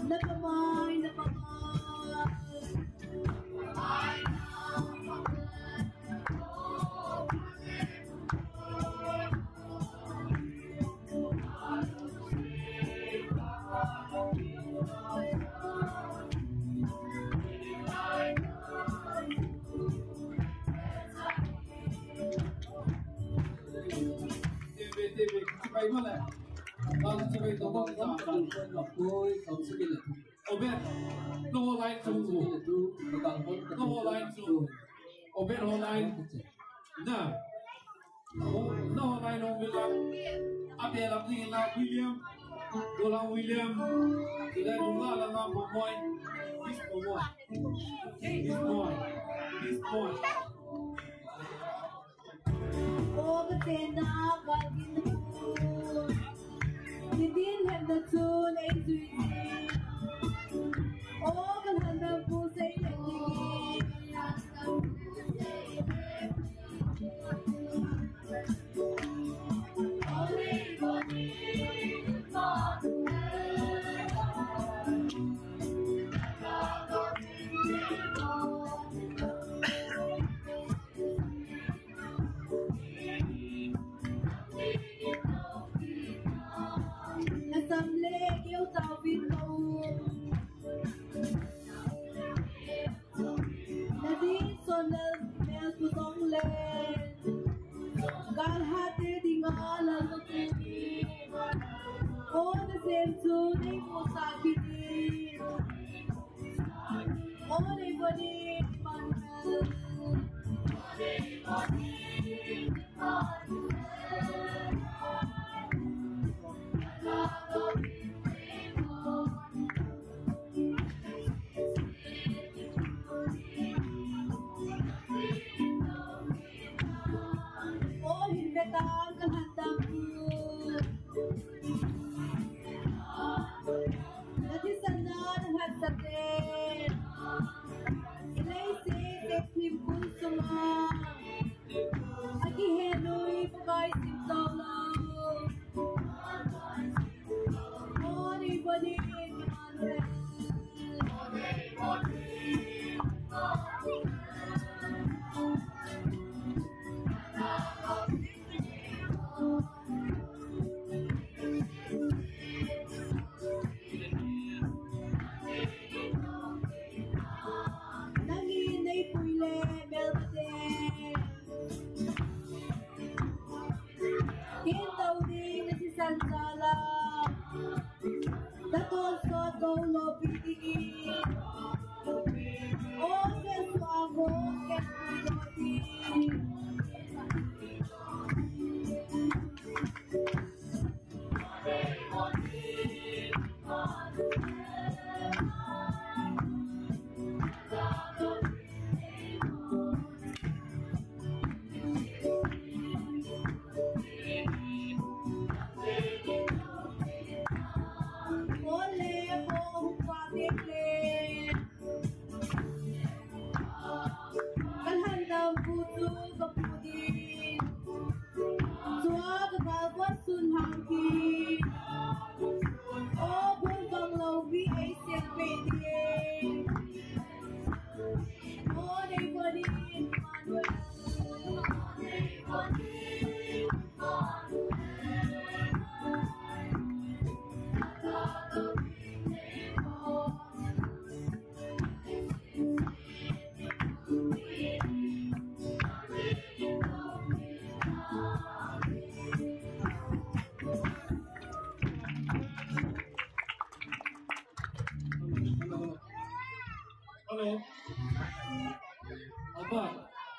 Never mind. TV bay mất này. Vâng, TV tôi có Còn ngọc tôi còn sẽ là Obed, no line to no line to Obed line. Nah, no line no William. Abel Abdul William, Dolang William. Sudah Nilhah Lenkhom boy. This boy. Oh, the tena bagin mo. You didn't have the tune, Adrian. Oh, the handa po say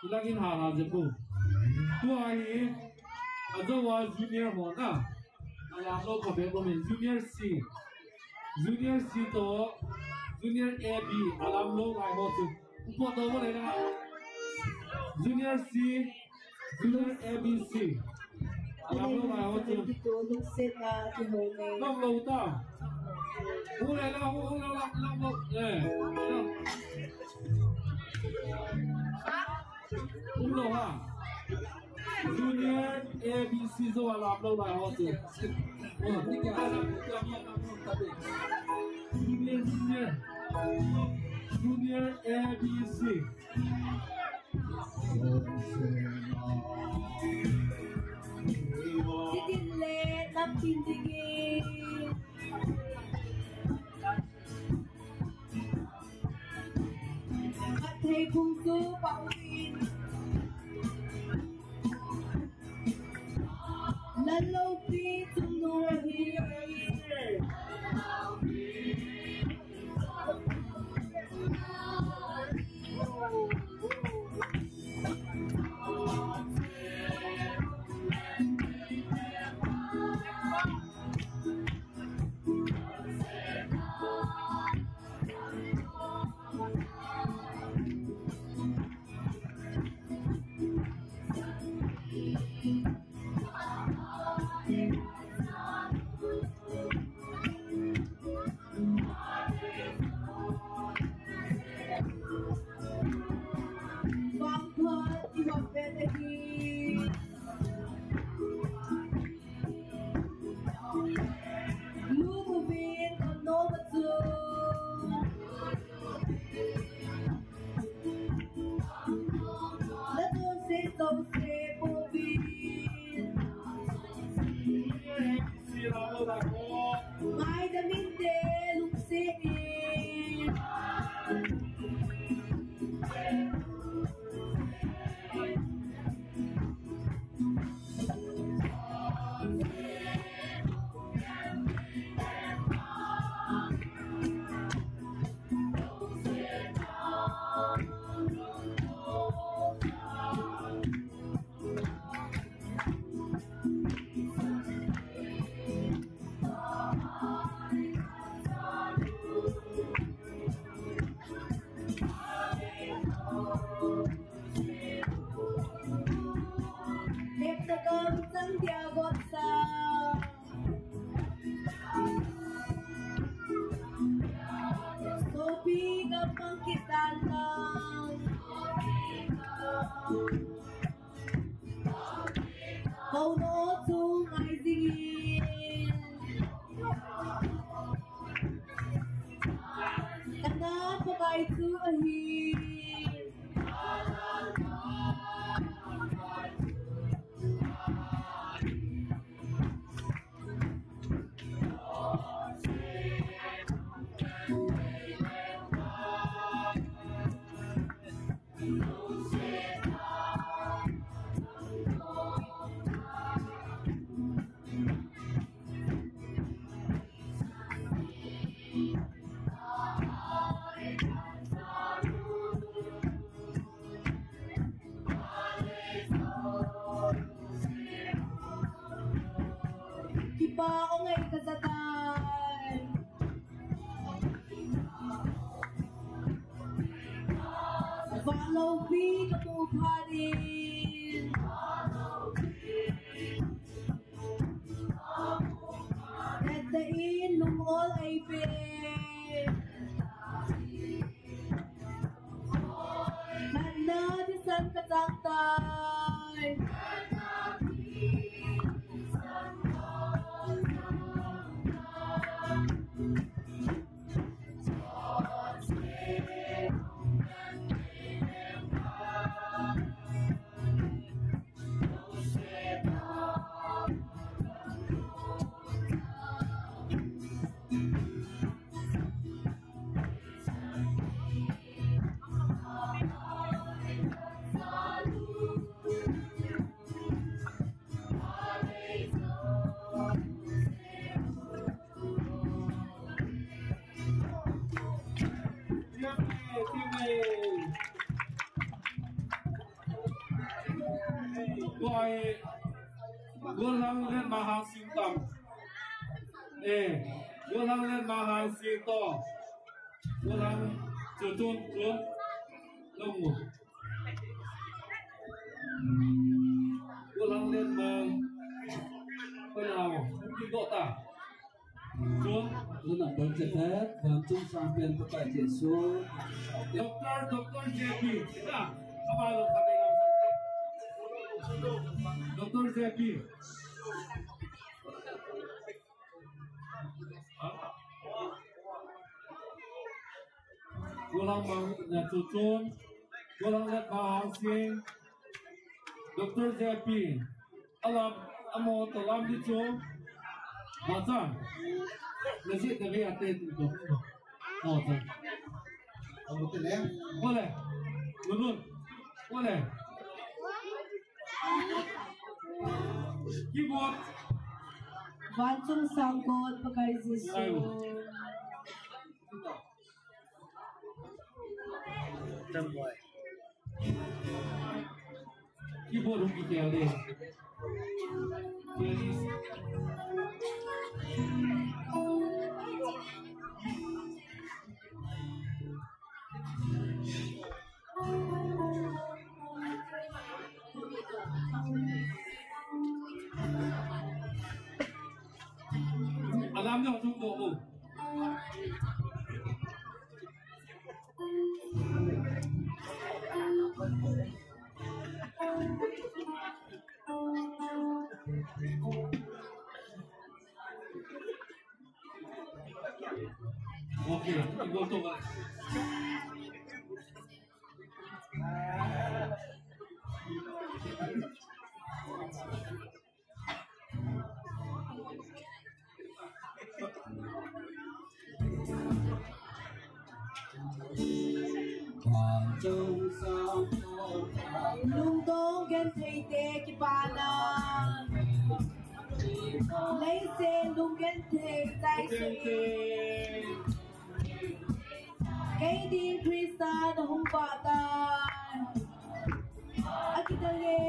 Lagi hal jepu. Tua ini ada was junior mana? Alam lo kabe komen junior C. Junior C to junior A B alam lo ngai ho tu. Upo to mo le na. Junior C, junior A B C. Alam lo ngai ho tu. Long lo ta. Hu le na hu lo lo Ulo ha. Junior ABC zo alam lo lai ho tu. Oh, ni ke alam kami alam lo tabe. Junior ABC. Tidinle napindigi. Atay bungsu pauwin. Lalopi tunuhi. Mau no chung ai zingin Kanan pakai chu ahi Kipa ako ngay kasatan Follow me kapupanin Nagdain lumol ay pin Nagdadisan kataktan Gue lang lihat mahal simpang, gue lang lihat mahal sito, gue lang cutun lemu, gue lang lihat mah, penyawa, tidak tak, cun, lu nak bercepat, bantu sampai tempat Yesus. dokter JP, kita, apa lo kata yang dokter JP. Gulang lihat cucun, gulang lihat bahasing, dokter JP, alam, amo tolam di cum, macam, nasi tapi hati itu, macam, boleh, betul, boleh. Keyboard. Bancung sangkot pakai zisu Keyboard rugi kali. Alamnya cukup. Oke, ibu tuh. Lung dong gan thầy tê ki pana lấy xe lung gan thầy tay xe cái đi Krista nó không bà ta akita nghe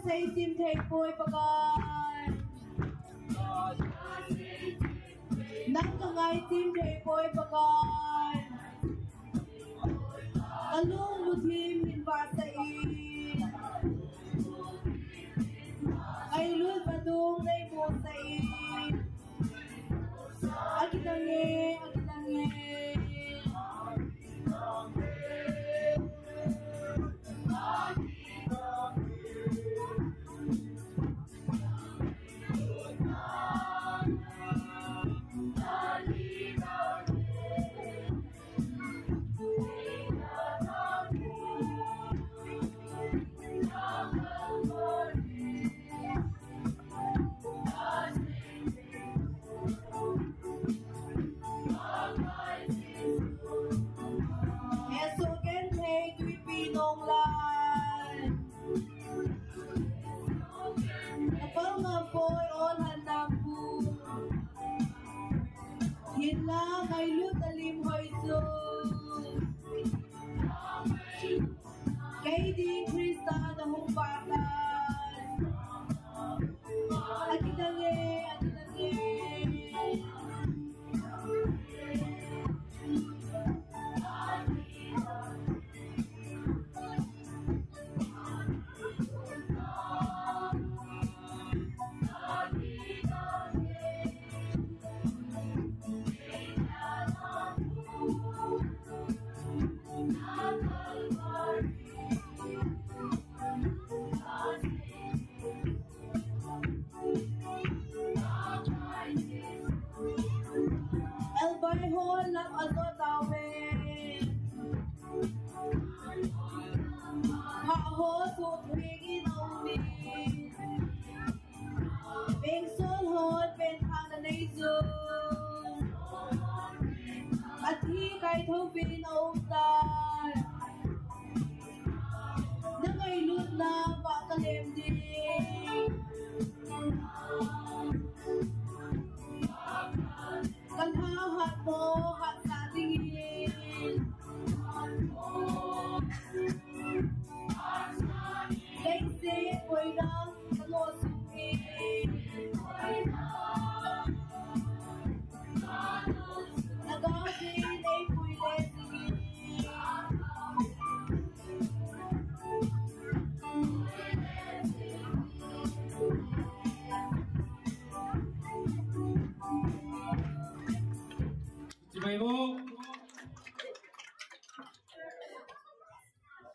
say team take boy pagan. Nang kangay team take boy pagan. Alung mo team hinbasay. Ay lut badung nay bosay. Agitange.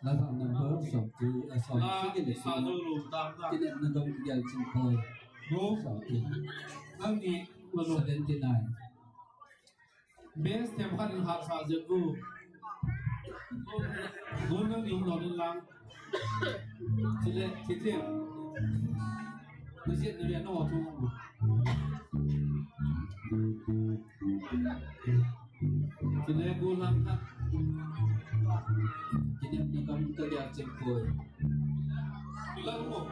Là phạm number sòng chữ sòng cái lịch sử cái đẹp nó đông cái chân thôi sòng chữ Ang ni 79 best tem kan in har sa jebu gon nang yung lodin lang chile chile Nasi ni ano wa tu chile gon lang ha Kinep na kami kagyak cengkoy. bilang mo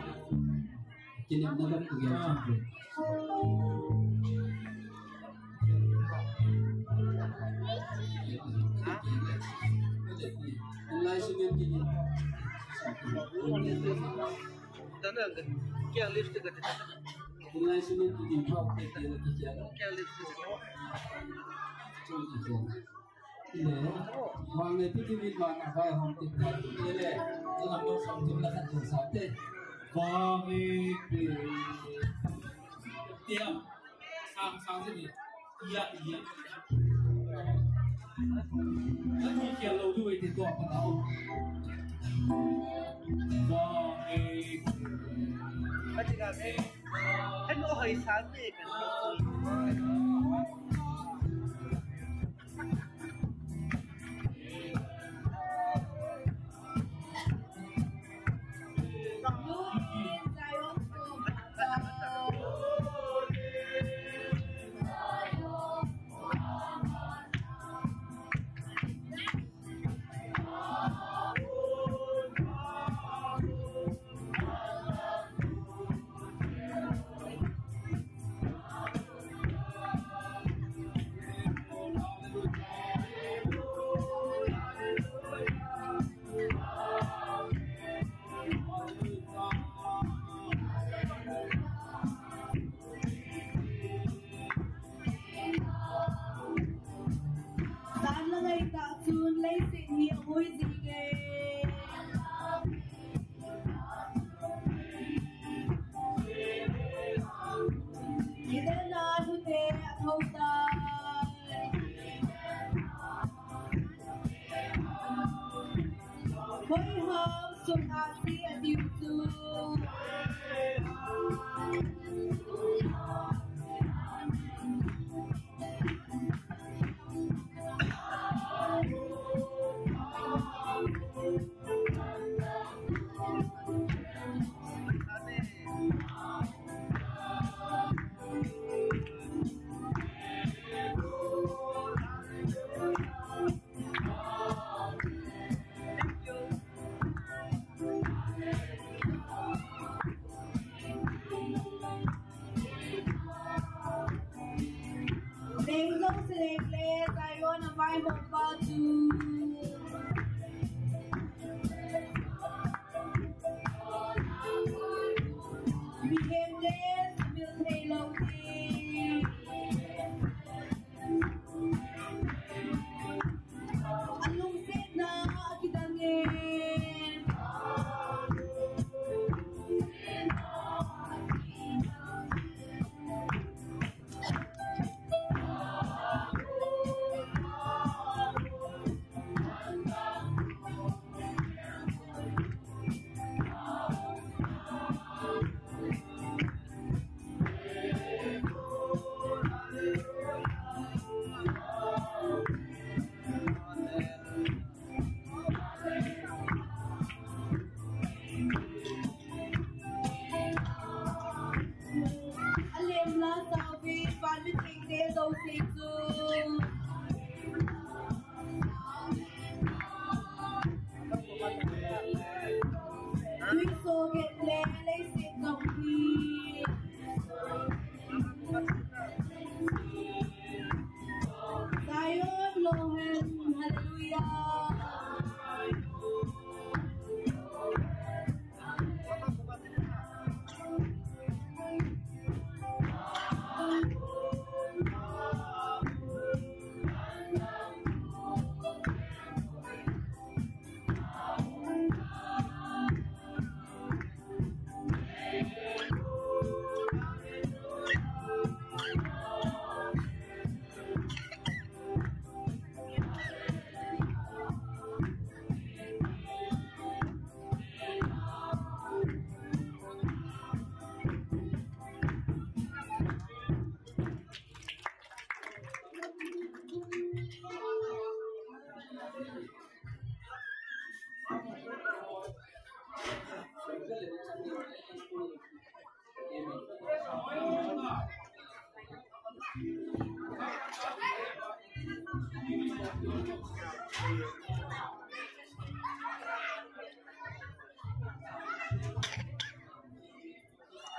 Kinep na kami kagyak cengkoy. Lai sungai kini. Tanah क्या लिफ्ट करते हैं Lai sungai kini kau kita lagi jalan. क्या लिफ्ट करते हैं Ini wang itu di mana apa yang kita ini dalam dosa jumlah kan dosa teh. wang tiap sang sini iya Kan mau kian lo dua itu tu apa tahu? Wang Macam ni kan lo hari Sabtu kan Hoi hom, so happy at you too. I want to buy more too. We came there to build Halo King. Anong fit na kitangin?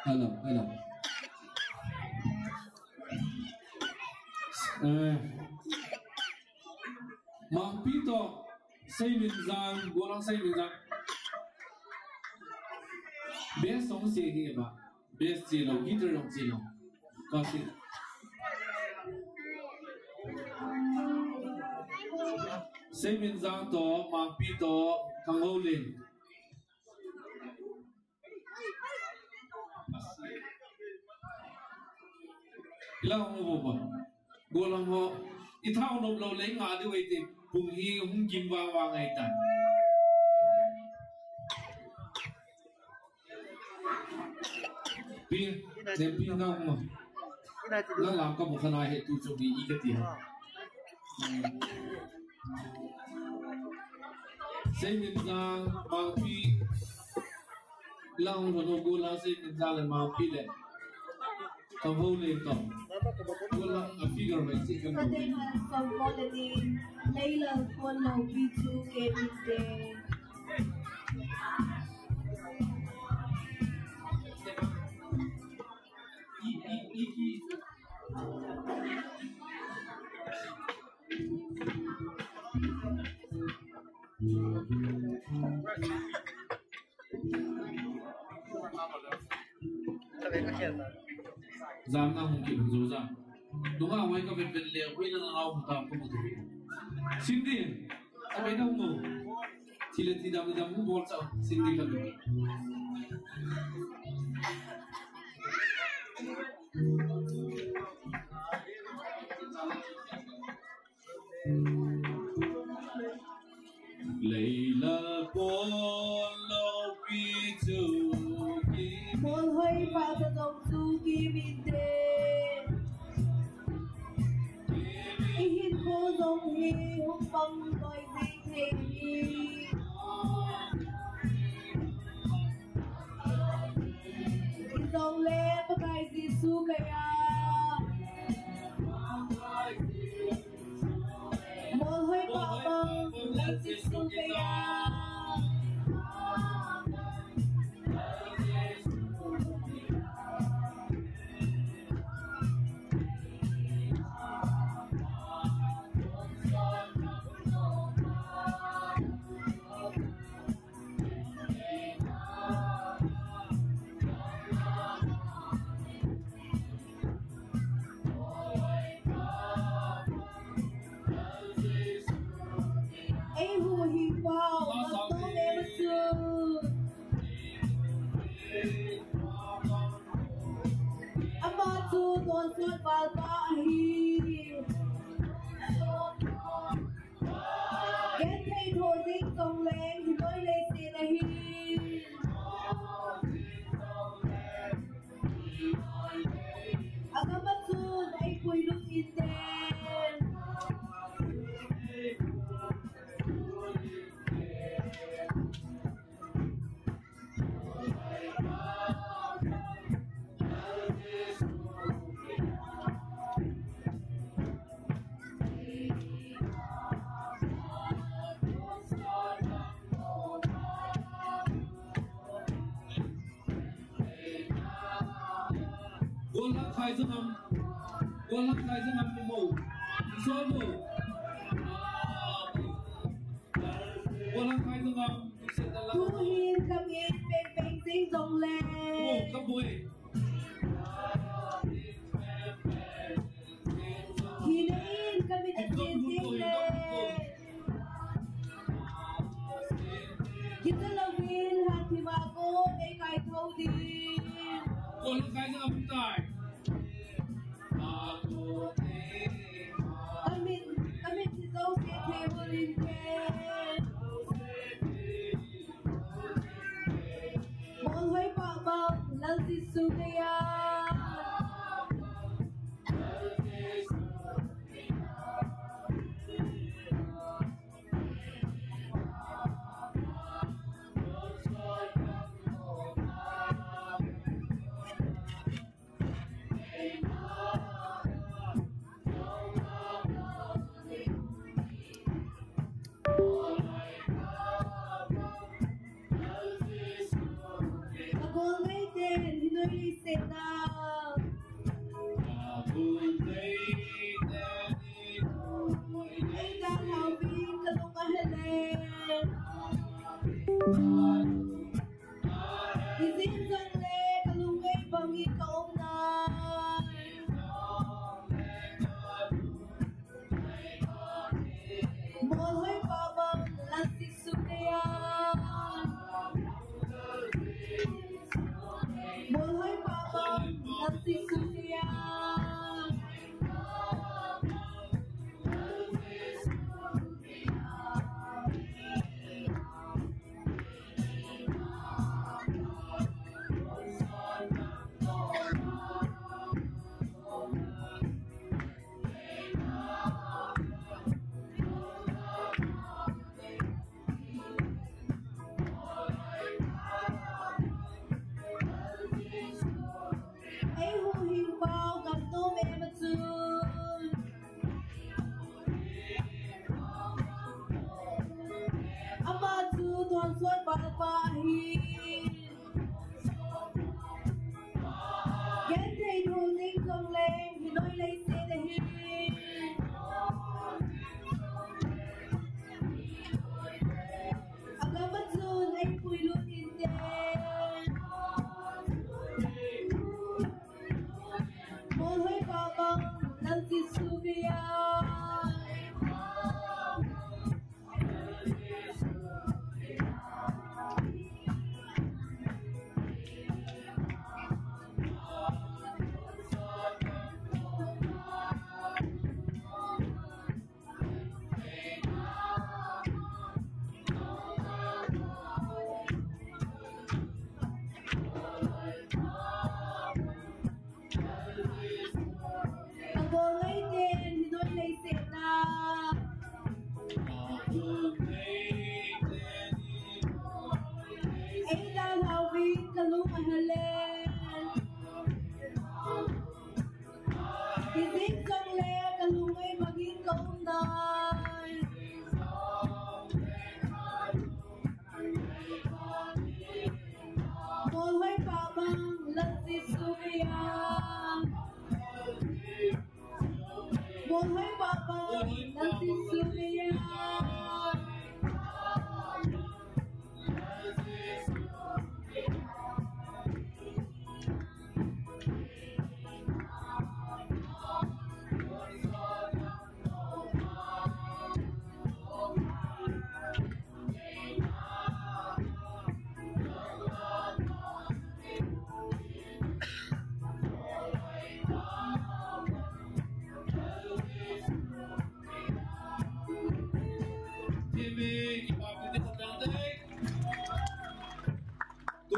Hello. Mang pito say min zang golang say min zang best song say hi ba best zero guitar long zero kasi say min zang to mang pito kang holin ilang mo ba golang ho ithau nom lo lấy ngã đi vậy thì bùng hi hung kim wa ngày tan pin nem pin ngau mà nó làm có một khả năng hệ tu cho đi ý cái tiền xây mình ra bao pi lang rồi nó golang xây mình ra là bao pi lệ không vô lên tổng golang a figure vậy chứ không But then some quality Nilhah Lenkhom B2 KBC. Giam na hung kim zo za đúng không ai có việc việc liệu quay là ngao một tầm không một thứ xin đi anh ấy đâu ngủ thì là thì đâm cũng buồn sao xin đi làm gì lấy là con lâu pi chu kỳ một hơi vào cho dòng chu kỳ bình tề hin cô dòng hi hung bông đôi gì thế dòng lê có cái gì su cái một hơi vào bông lấy gì su cái Tuan suốt vào hi ghét thấy thô dính công lên thì mới lấy xe là hi các bác sư đây quỳ lúc in tên khai dương âm con lắc khai dương âm mù số mù con lắc khai dương âm thu hiên cầm yên bên bên dính dòng lên cấp bụi khi đến cầm yên dính lên kita lawin hati bago ay kahit thâu din con lắc khai dương âm tài kami si Zoe Kevin Mong hơi bỏ bọc lần si Sugaya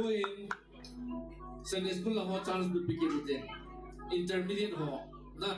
in Sunday school la ho chance du begin te intermediate ho na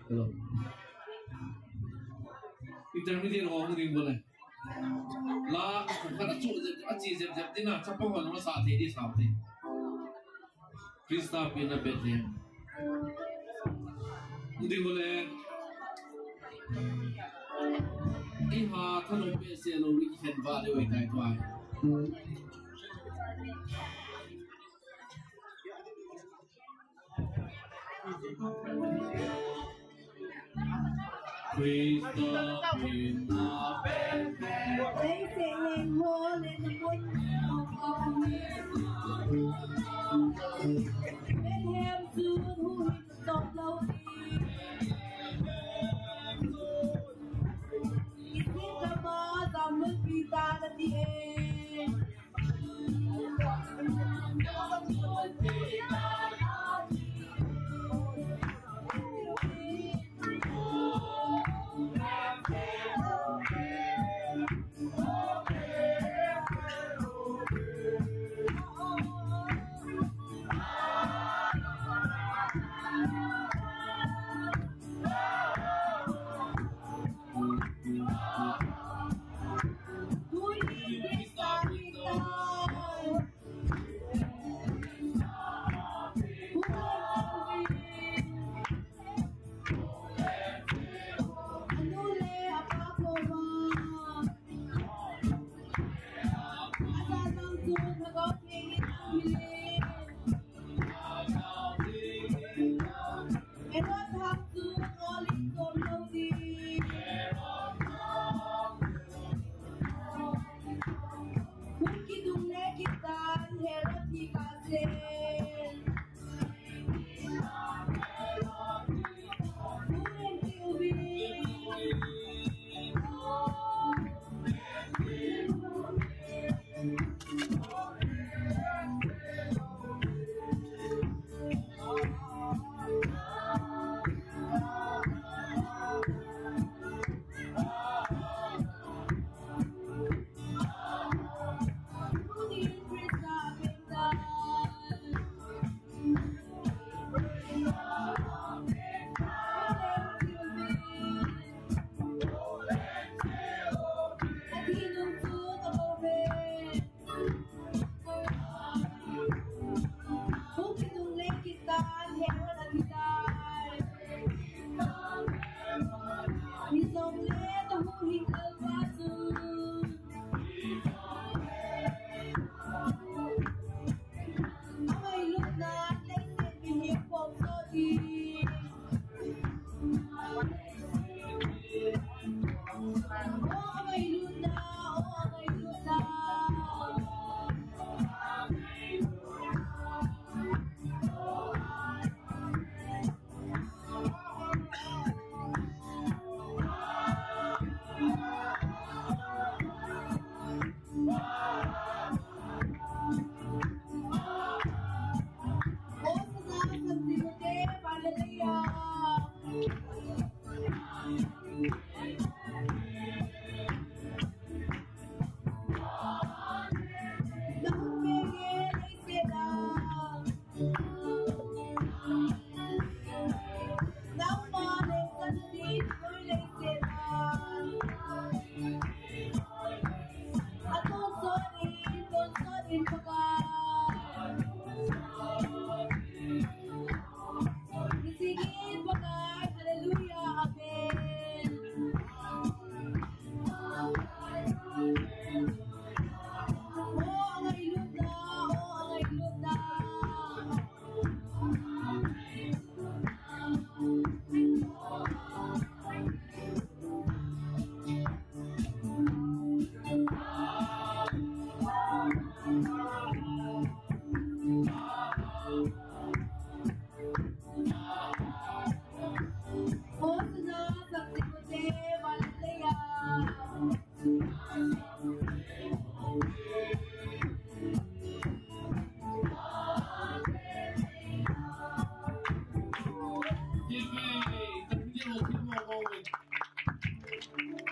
hello intermediate ho ngin bole la kana chu achi jeb tina chapa ho no sa the di sa the Krista pina Bethlehem ngin bole iha thano pe se lo wi hen va de wai tai twai Krista pina Bethlehem They say hang hole in the wood Bethlehem soon who hit the top low It's in the boss I'm looking down at the end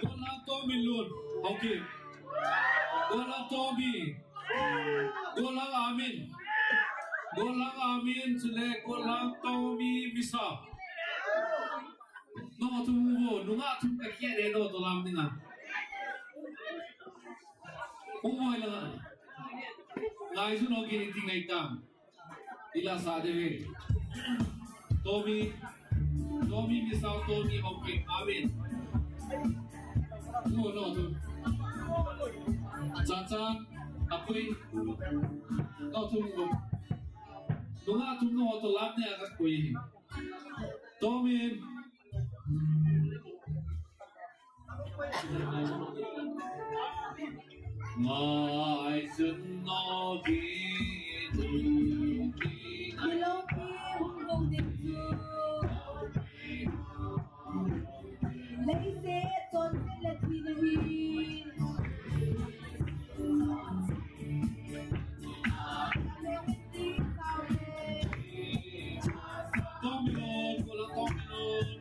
Golang Tommy Lun. Okay. Golang Tommy. Golang Amin. Golang Amin. Selek Golang Tommy Misa. No tumubo. Nunga tum kakia deno tolam ninga. Umuhay lang. Ngai su no gini tingay tam. Ila sa dewe. Tommy Misa Tommy okay. Amin. No. Caca, apoy, kau tunggu. Nunga tunggu waktu lapnya akan koi. Tomin. Mai sunno gitu. Iloki hong dingsu. Laise ton lati nahi. Tomin, golang Tomin.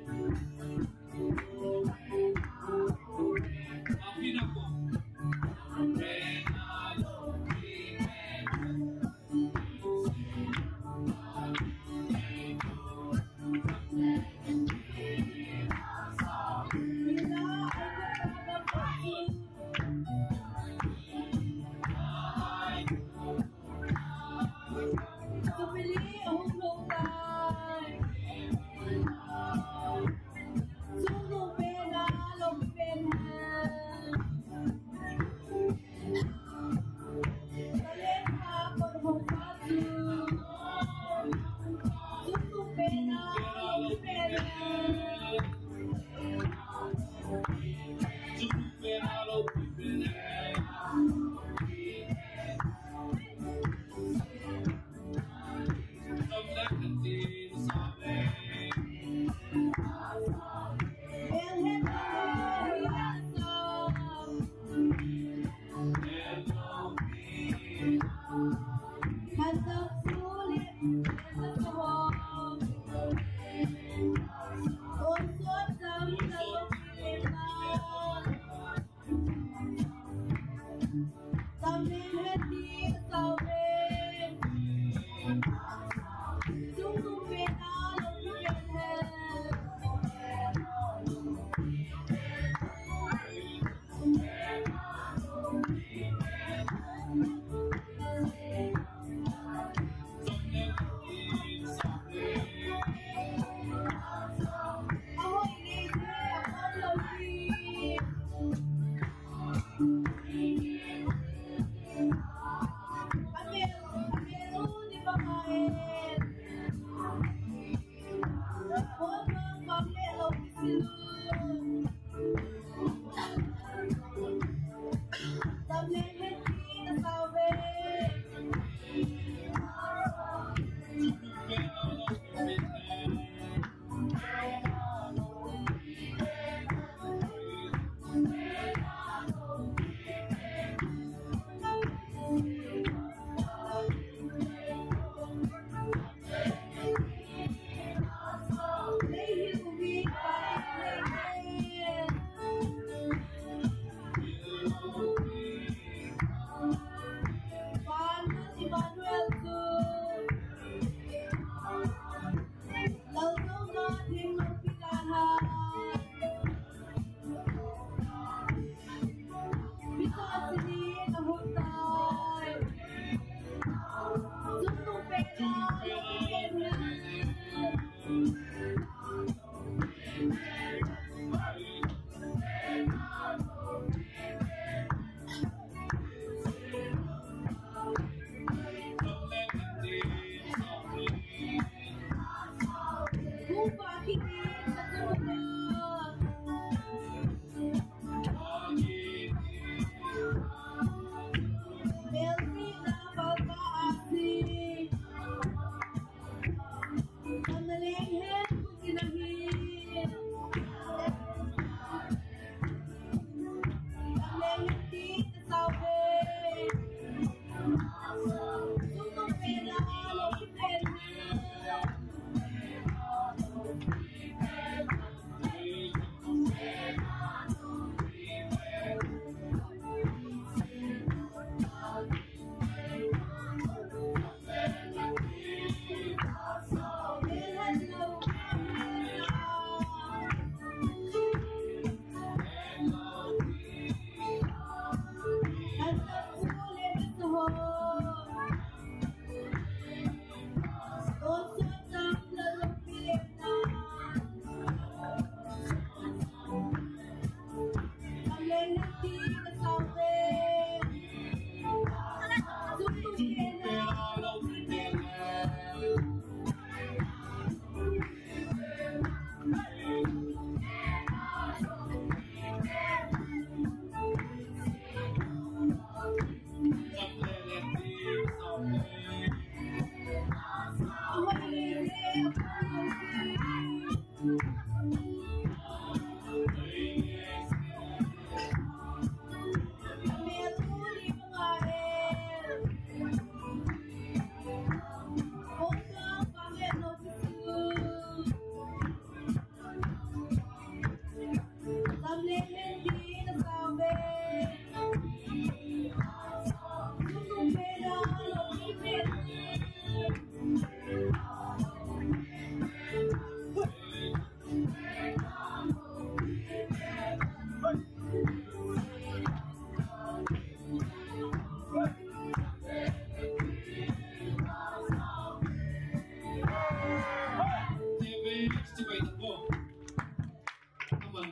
Maafin aku.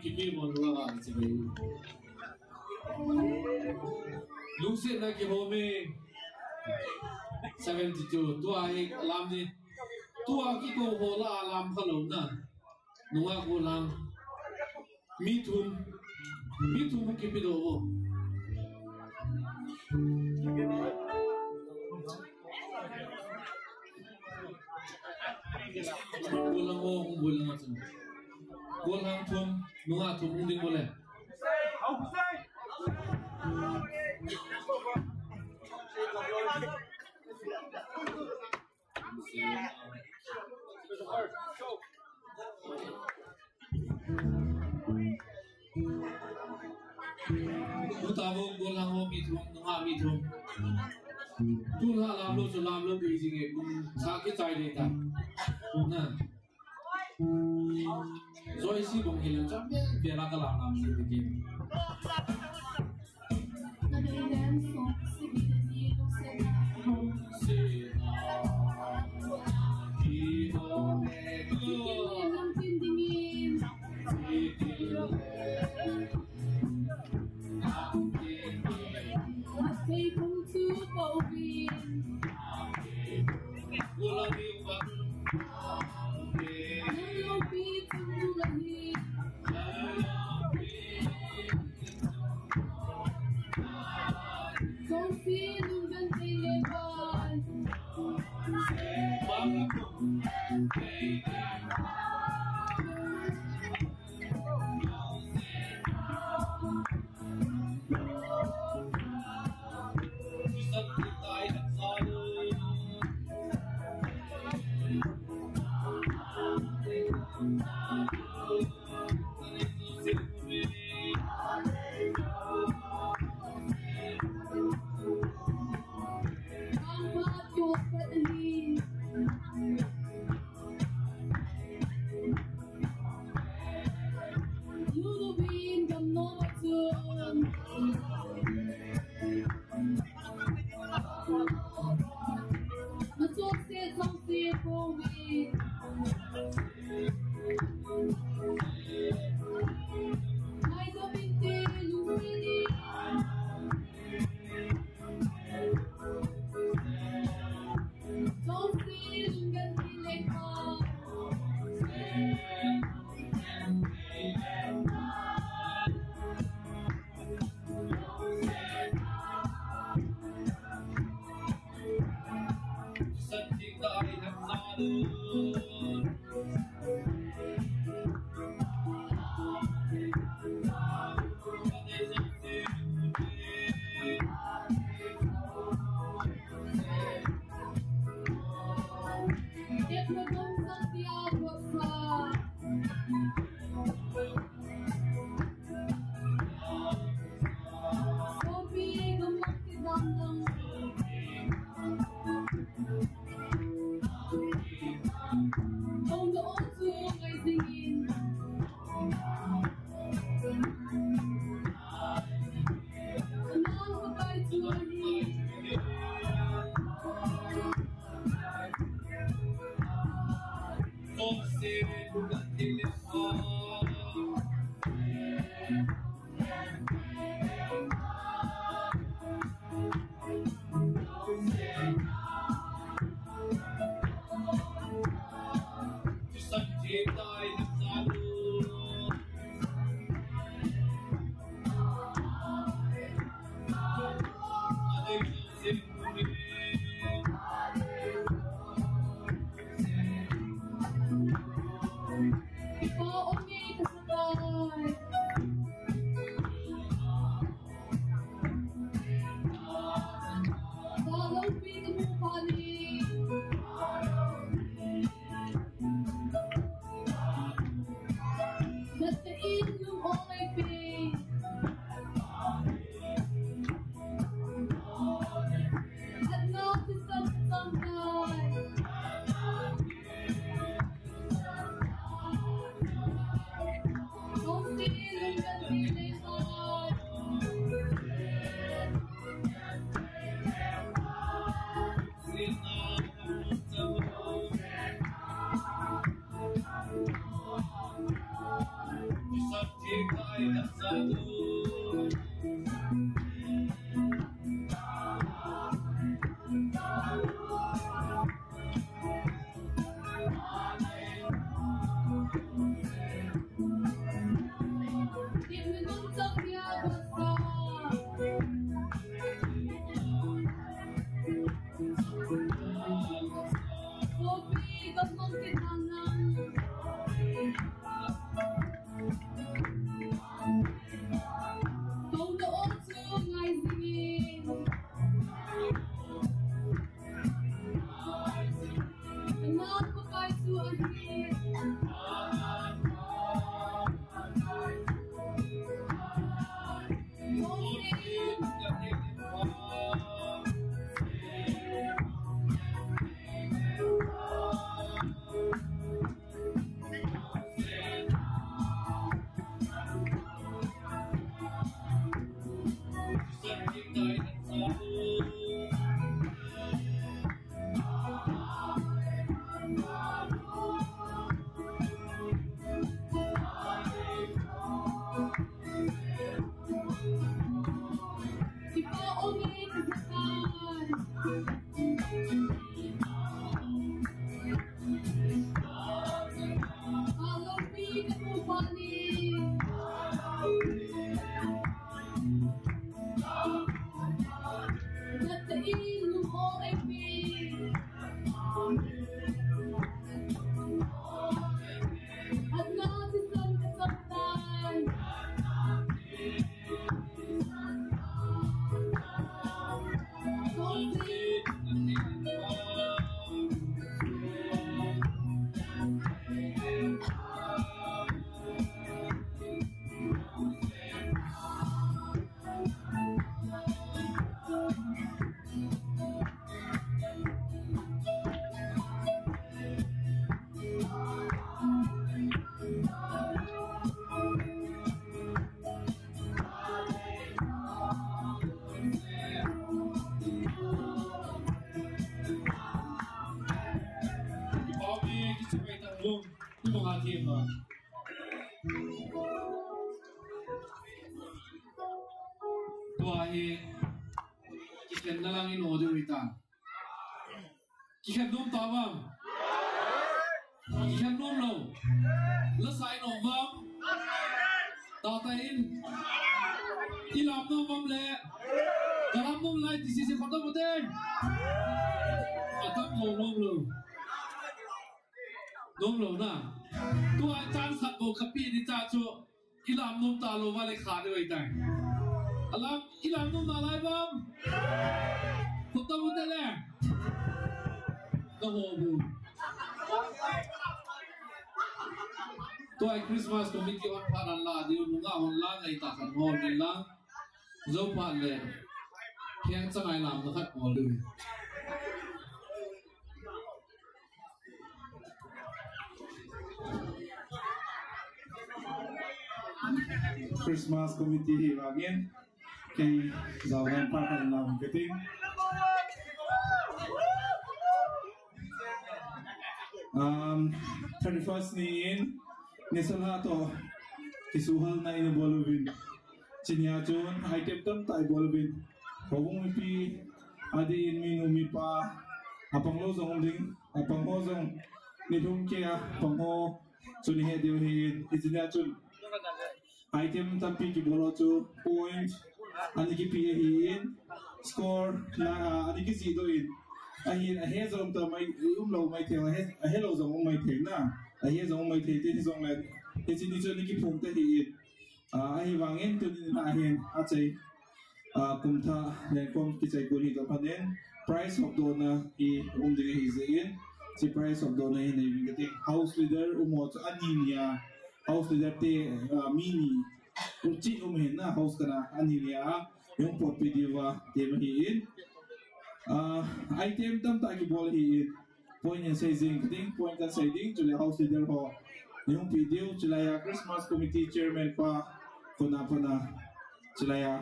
kimi monwa ga chibai lungse na ki home 72 tua ek alam ni tua ki ko hola alam khalo na nunga ko lang mithun ki pido bulang macam bulang thum nunga thum unding boleh Utabo bulang mithum nunga mithum Tula lam lo di sini sakit cai deh tak, nah, so isi bong hilang capek biar aku lam sih begini. Kikan dum tabam, kikan dum lo, lesai nombam, datain, ilam nombam le, dalam nom lai di sisi kota putih, atap nom lo na, tu acan satu kapi di cacu, ilam nom talo balik khade waitai, alam ilam nom nalai bam, kota putih le. Toy Christmas committee on Paran La, the Lunga on Lang, I talk and more than Lang, Zopan there. Can't I lam the hut or do Christmas committee again. Okay, Zawan Paran Lam getting. 31st ni Nilhah to kisuhal na ina bolvin chinya chon item tam tai bolvin hobong pi adi in minu mi pa apang lo zong ding apang ho zong ni thum kya pang ho chuni he dio he ichinya chun item tam pi ki bolo chu point ani ki pi he score la ani ki si do in ahin a he zong ta mai lo mai thel a he lo zong mai thel na a he zong mai thel ti zong la ti ni chon ni ki phung ta hi a hi wangin tu ni na hin a chei Kumthah Lenkhom ki chei kuri to phanen price of dona hi de hi zein chi price of dona hi nei wing te house leader umo cha ania house leader te mini chi hin na house kana ania yung pot pe diwa te hi in item tam ta ki bol hi point and sizing ding point and sizing chule house leader ho yung video chula ya Christmas committee chairman pa kuna chula ya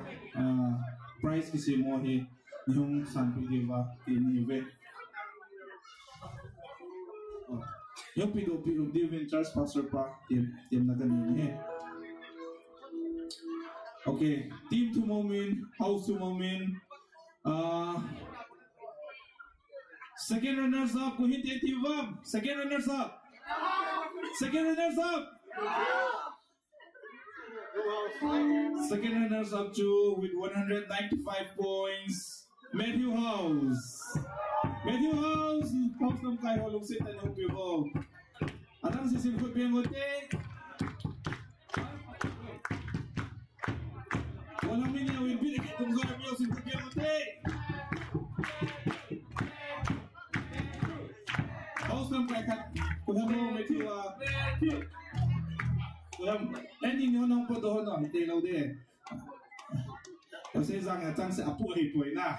price kisi mo hi yung san diwa tin event yung pido divin charge pastor pa tim na ganin he Okay, team 2 moment, house 2 moment. Second runners up, kuhin tiwam. Second runners up. Second runners up. Second runners up to with 195 points. Matthew House. Matthew House, house nam kai holong sit and hope you go. Atang sisim ko piangote. Walang minya will be the kung gonna be using ko piangote. House nam kai kat kuham mo Matthew kuham ending yo nang podo no ite lo de. Kasi sang atang sa apu ay poy na.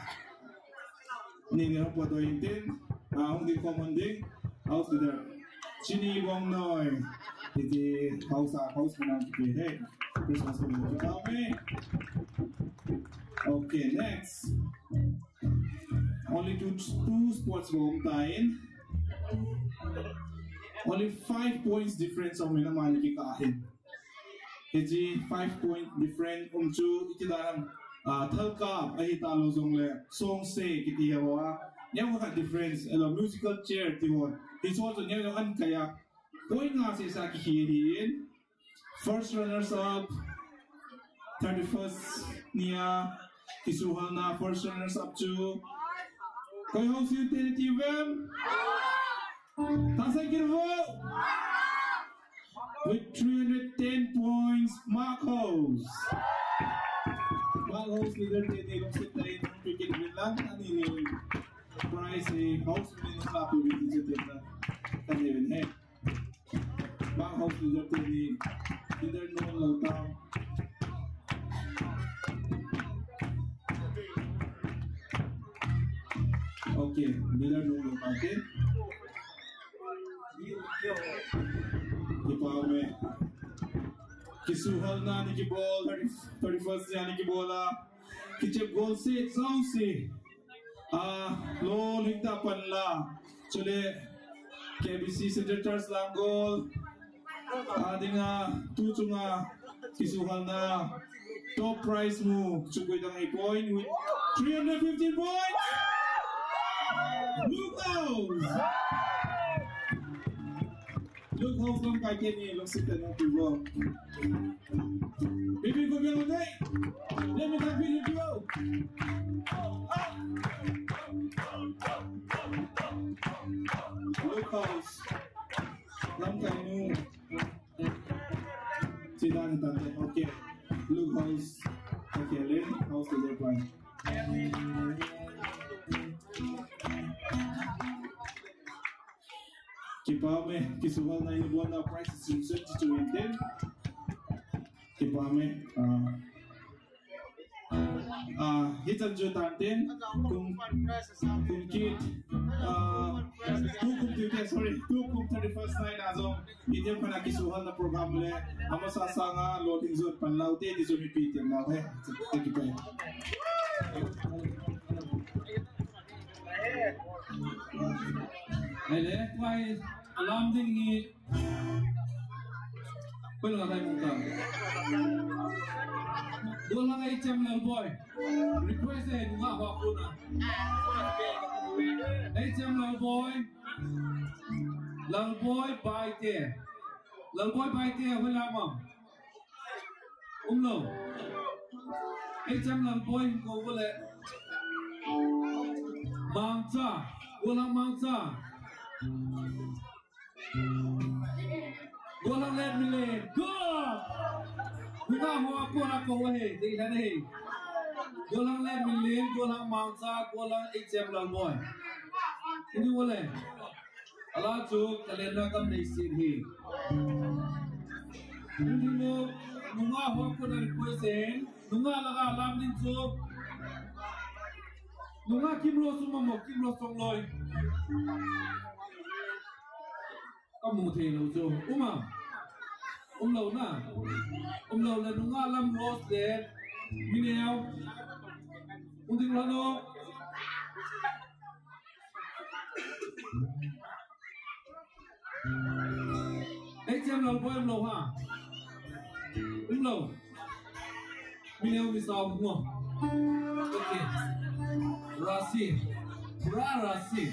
Ni nang podo intin, ang di commanding house leader. Chini bong noy. Iti house na kipide. Christmas community kami. Okay, next. Only two sports room time. Only 5 points difference ang minamali kahit. Iti 5-point different umchu iti dalam thalka ay talo zong le song se kiti hawa yang waka difference elo musical chair tiwon it's also nya an kaya point nga sa kihihin first runners up 31st niya kisuhal na first runners up to koy house utility vem tasay kirvo with 310 points, Marcos. Marcos leader today, long sit tayo ng cricket win lang. Ano yung prize eh, house win ng lapi win din sa kanilin eh. Marcos leader today, leader noon lang tao. Okay, leader noon lang tao. Ipame kisuhal na ni kibol 31st niya ni kibola kichep goal sit sausi lo higdapan la chule KBC Senators Langol ading tuchunga kisuhal na top prize mo chugoy dang 8 point with 315 points look out look how from kaki ni look sit and go. Baby go beyond day. Let me take video to go. Look house. Lam kay nu. Sidan tante. Okay. Look house. Okay, let house to the point. Kipame, kisuhal na inubuan na prices yung 72 Kipame, hitan jo tantin kung kit tukum 31st night azong idiom pa na kisuhal na program le amo sasanga loading zone panlaute di sumipitin na he kipay Hele, why alam din ni pwede nga tayo mong doon lang ay item lang boy request eh nung ako na item lang boy baite wala mo umlo item lang boy ko wala mangsa walang mangsa walang let me live go buka ho ako wahe di na nahi walang let me live walang mangsa walang item lang boy hindi wala ala chuk kalenda kam nei sirhi hindi mo nunga ho ako na request nunga laga alam din chuk nunga kimlo sumamo kimlo songloi kamu thelo jo umlo na nunga lam rose de mineo unding lano jam lo boy umlo ha umlo Mineo misal mua. Okay. Rasi. Rasi.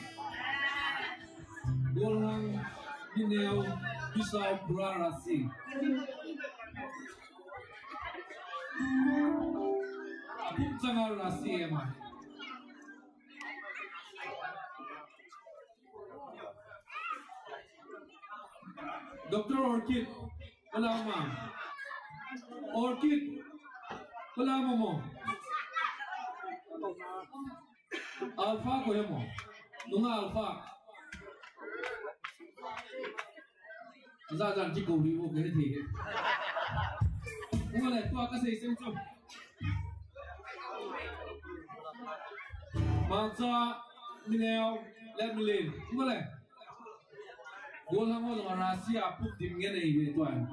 Golang mineo misal rasi. Abang jangan rasi emang. Dr. Orchid, wala ma. Orchid, wala mo. Alpha ko mo. Nunga alpha. Ra rằng chỉ cầu đi vô cái thì. Nunga lại qua cái gì xem chung. Masa mineo let me lên. Nunga lại. Gol hamo dengan rahasia pun timnya nih tuan.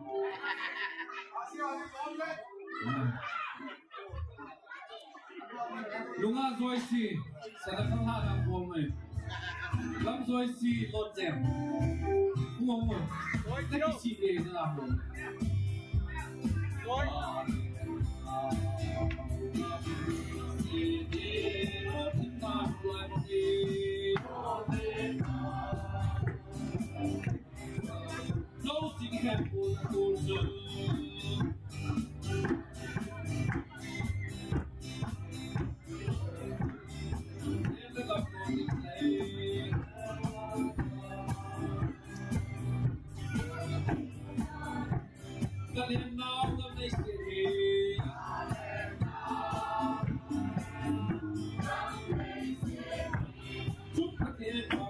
Lunga zoisi sedang halang bomai. Lam zoisi lojem. Ngomong. Tapi si dia dalam bom. Kalian mau nggak mesti? Cukup kita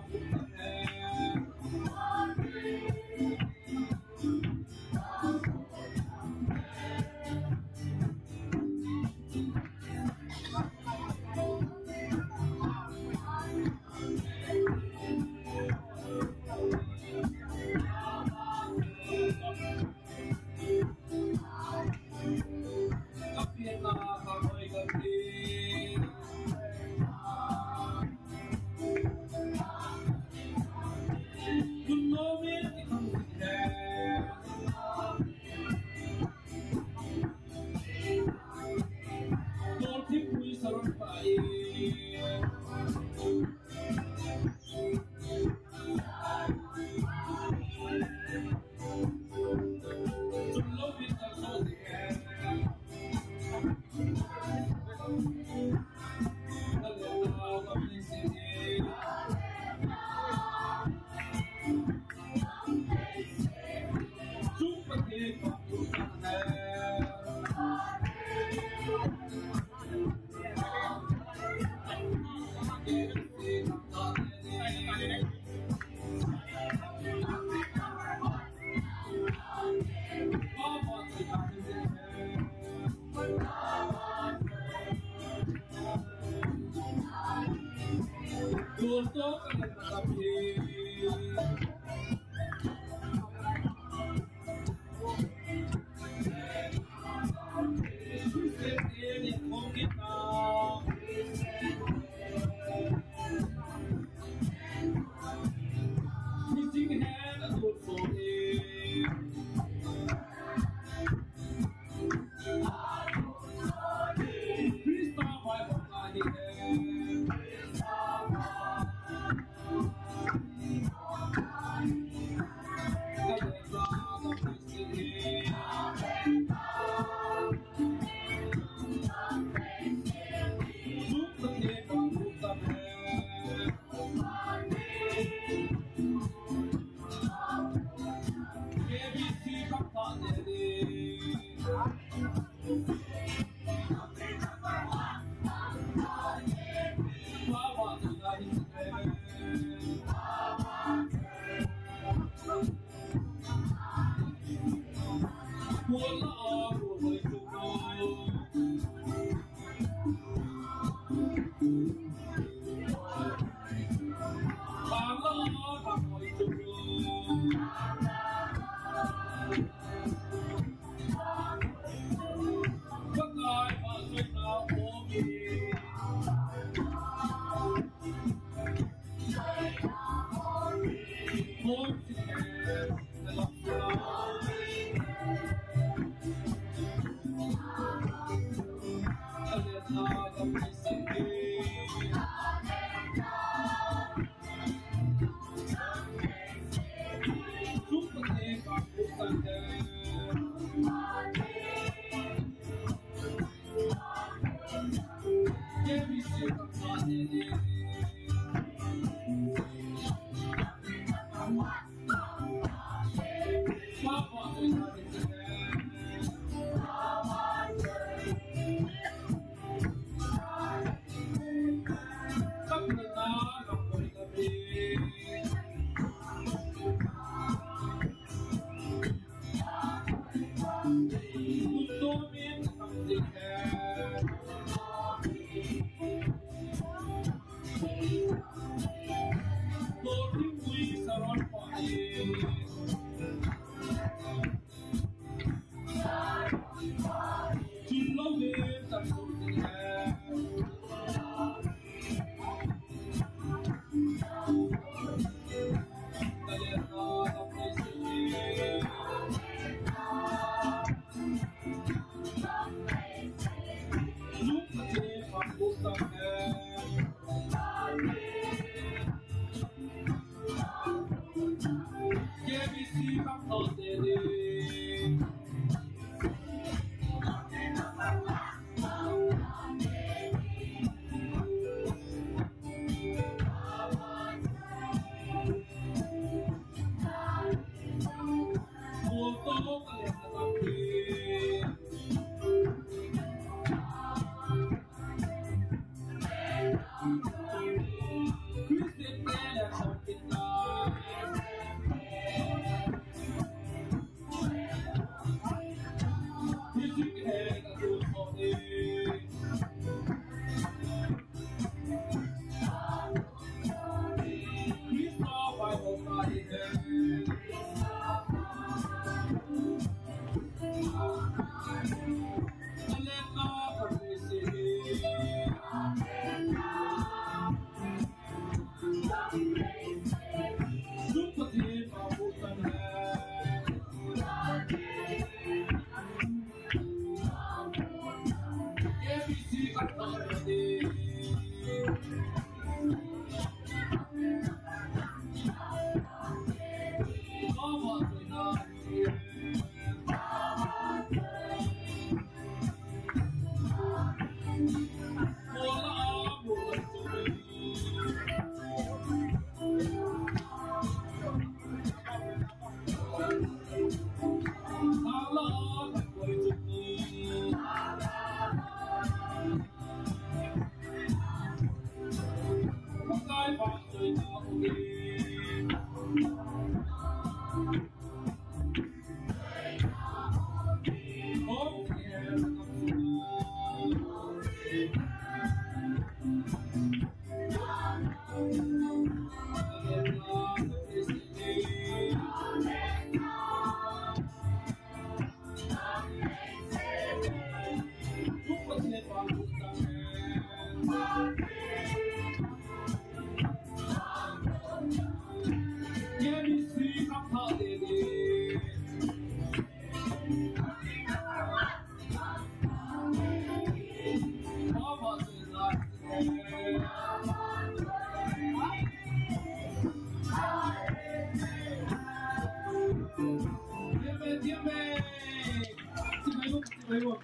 lấy một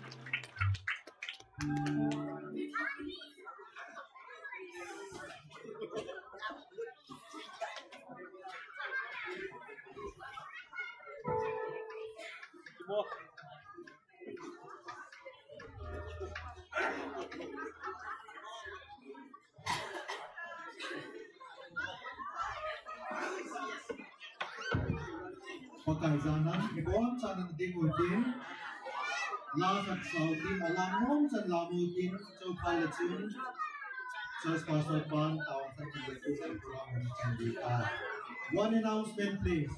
pakai zanan kebon sanan tingutin la sat sautin alamom san lamutin chopalachun just pastor pan taw sa tibetu sa program chandita. One announcement please.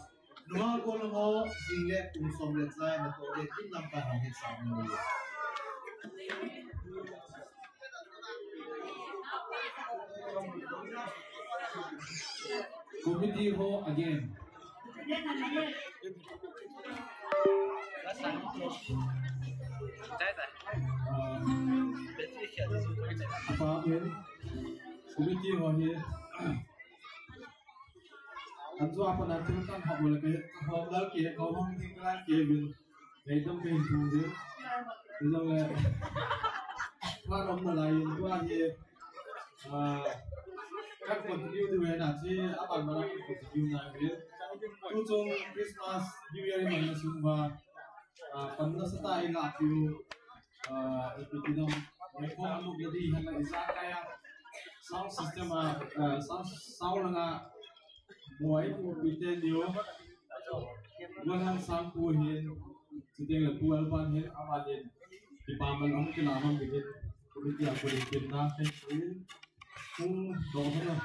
Nuha golongo sile kung somlet lai na to le tin lam ka hangit sa amin. committee hall again. Apartment committee hall here. Anh cho apa nanti kan học một cái học lớp kia có không thì cái kia bên để tâm bên thu thế. Bây giờ là qua đồng mà lại qua thì các continue thì về là chỉ áp dụng vào các continue này về. Tu trong Christmas New Year mình là sung và phần nó sẽ tại là phiêu cái gì đó mấy con lúc đi hay là ra cái sound system sound là mỗi một vị trí nhiều lần hàng sáng của hiện chỉ tên là của alban hiện alban hiện thì ba mình ông cái nào mình hiện của vị trí của hiện na cái cũng đó thôi.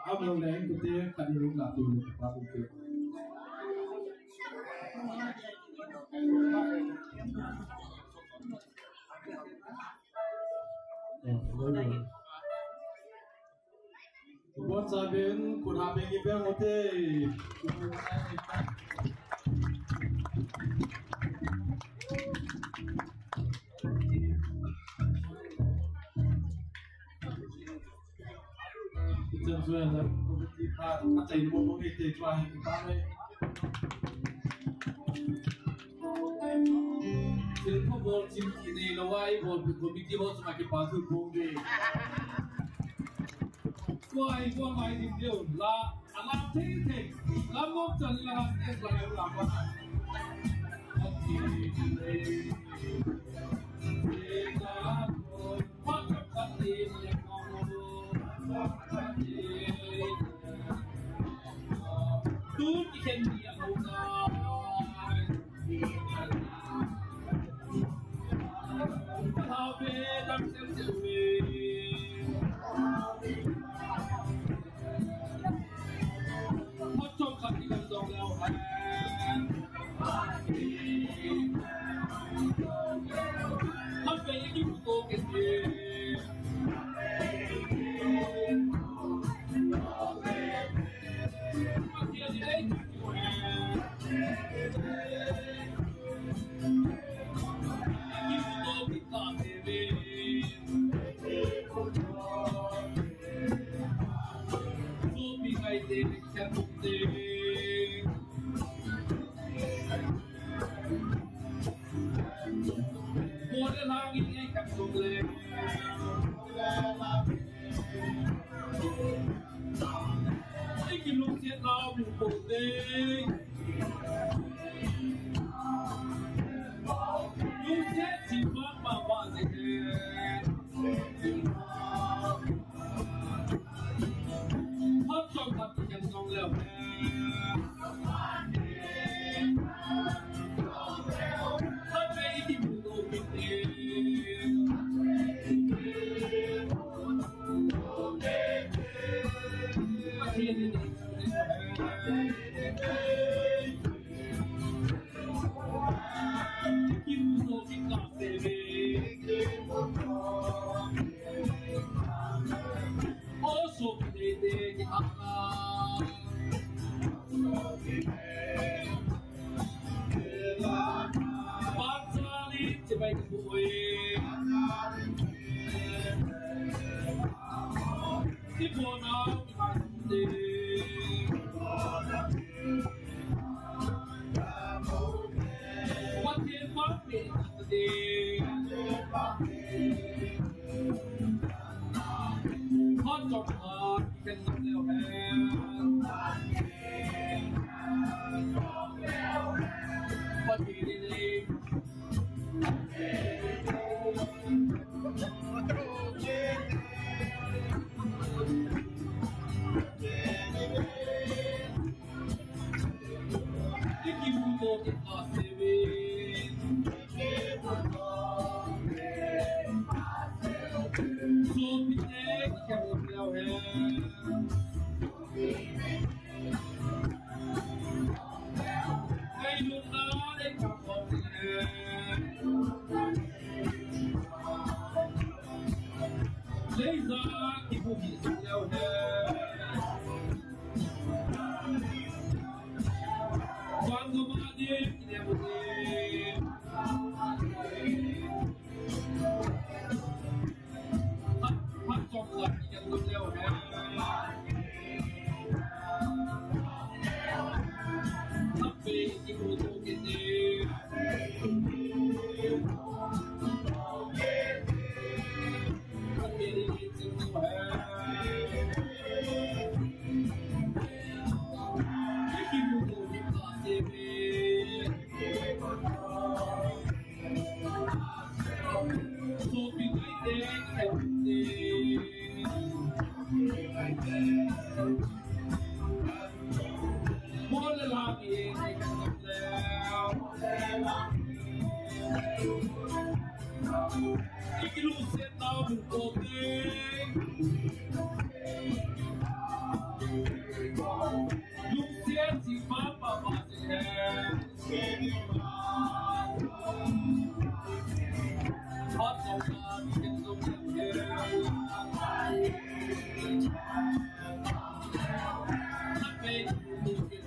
Áp dụng đến cái tiết cận lúc là từ ba công ty. Buat sabin kurang bengi beng ote. Chân duyên là ta chạy một môn để cho anh ta đây. Trên không bol chim kỳ này là why bol của mình đi bol mà cái phá thứ bol đi. Quay đi điều là làm thế thì làm một trận là làm what? Dude, you can be a hold on. How bad I'm still doing. Hot dog cutting us all now. Hot bad, you can go get it. ยังงงแล้วถ้าใจที่มือโดนปิดเองมาเทียนในใจกินโซกินกาเซเบโอ้โซกิเดกิอาปัจจาริจะไปกับบุยที่โบนาที่มาเดวันเทียนฟ้าเปลี่ยนเดฮอตจอดฮอตเป็นสำเร็จแล้ววันที่ดีที่กินโมกินอาเซเว่โซพิเตกแค่หมดแล้วให้ลูกน้าได้กลับมาเลยซาที่ผู้ที่สุดแล้วฟังก็มาดีกินหมดพักจบสักที่จะสุดแล้วทับไปที่ผู้ถูกกินดีque não sentava no poder não ser se mapa fazer hot saudade que não quer na peito do que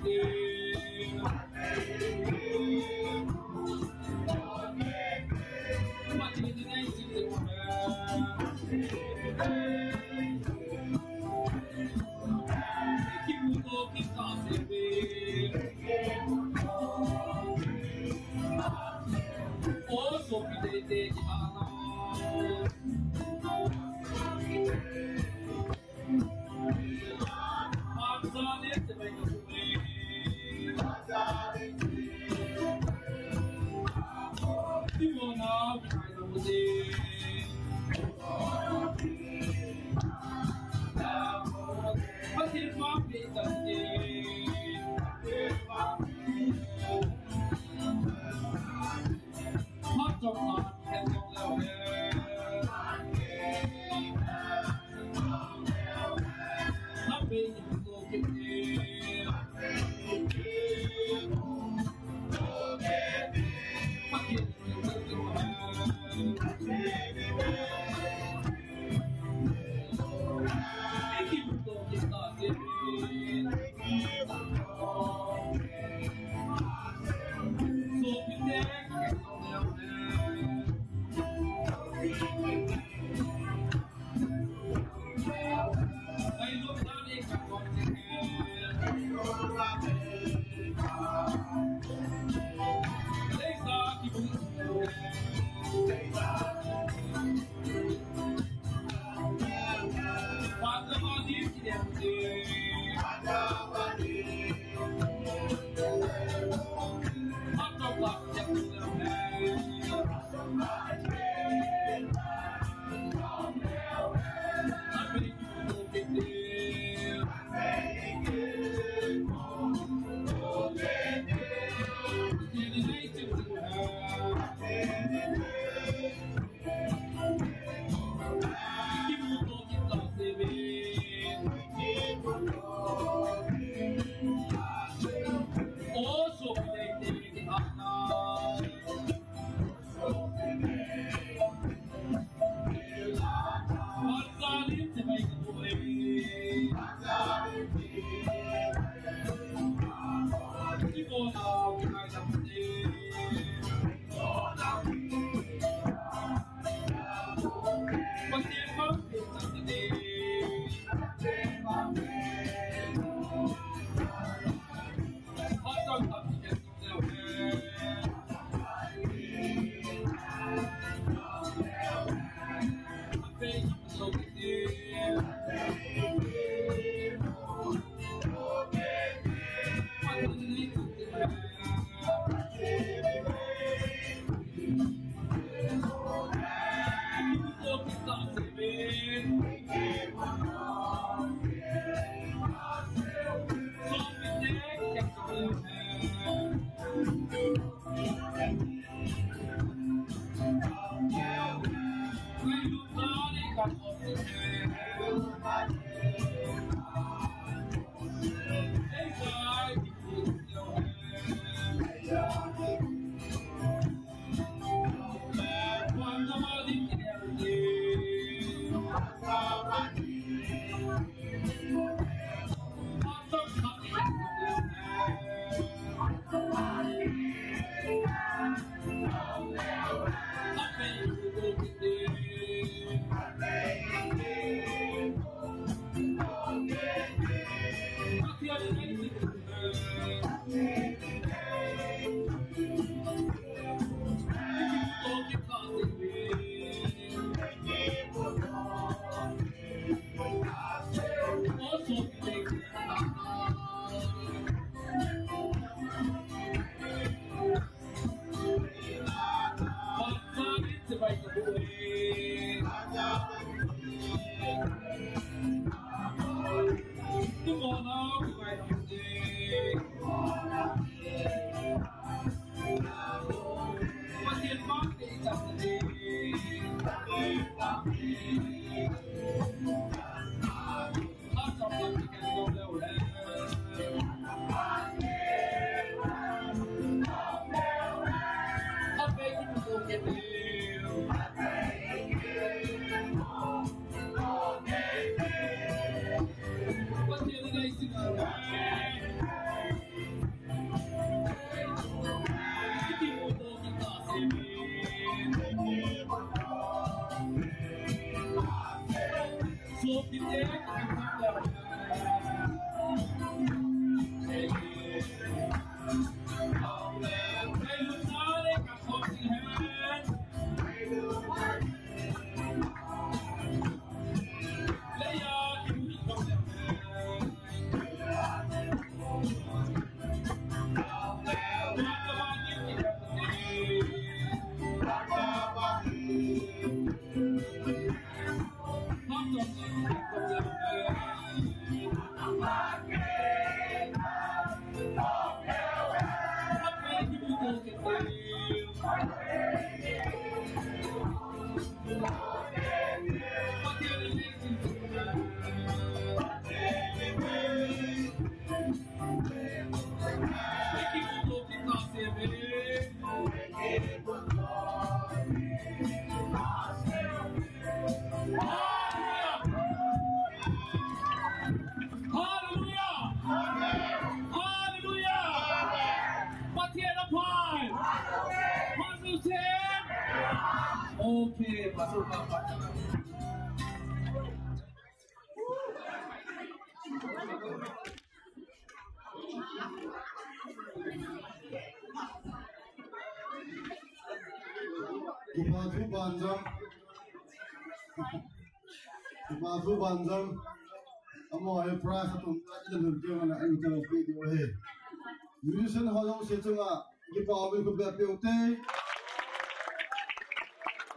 Okay, masuk Bapak. Kumthah banjang amo ai price tum ta ida lu ke mana ai ta video he musician holo se chunga ki pa wi ko be pe te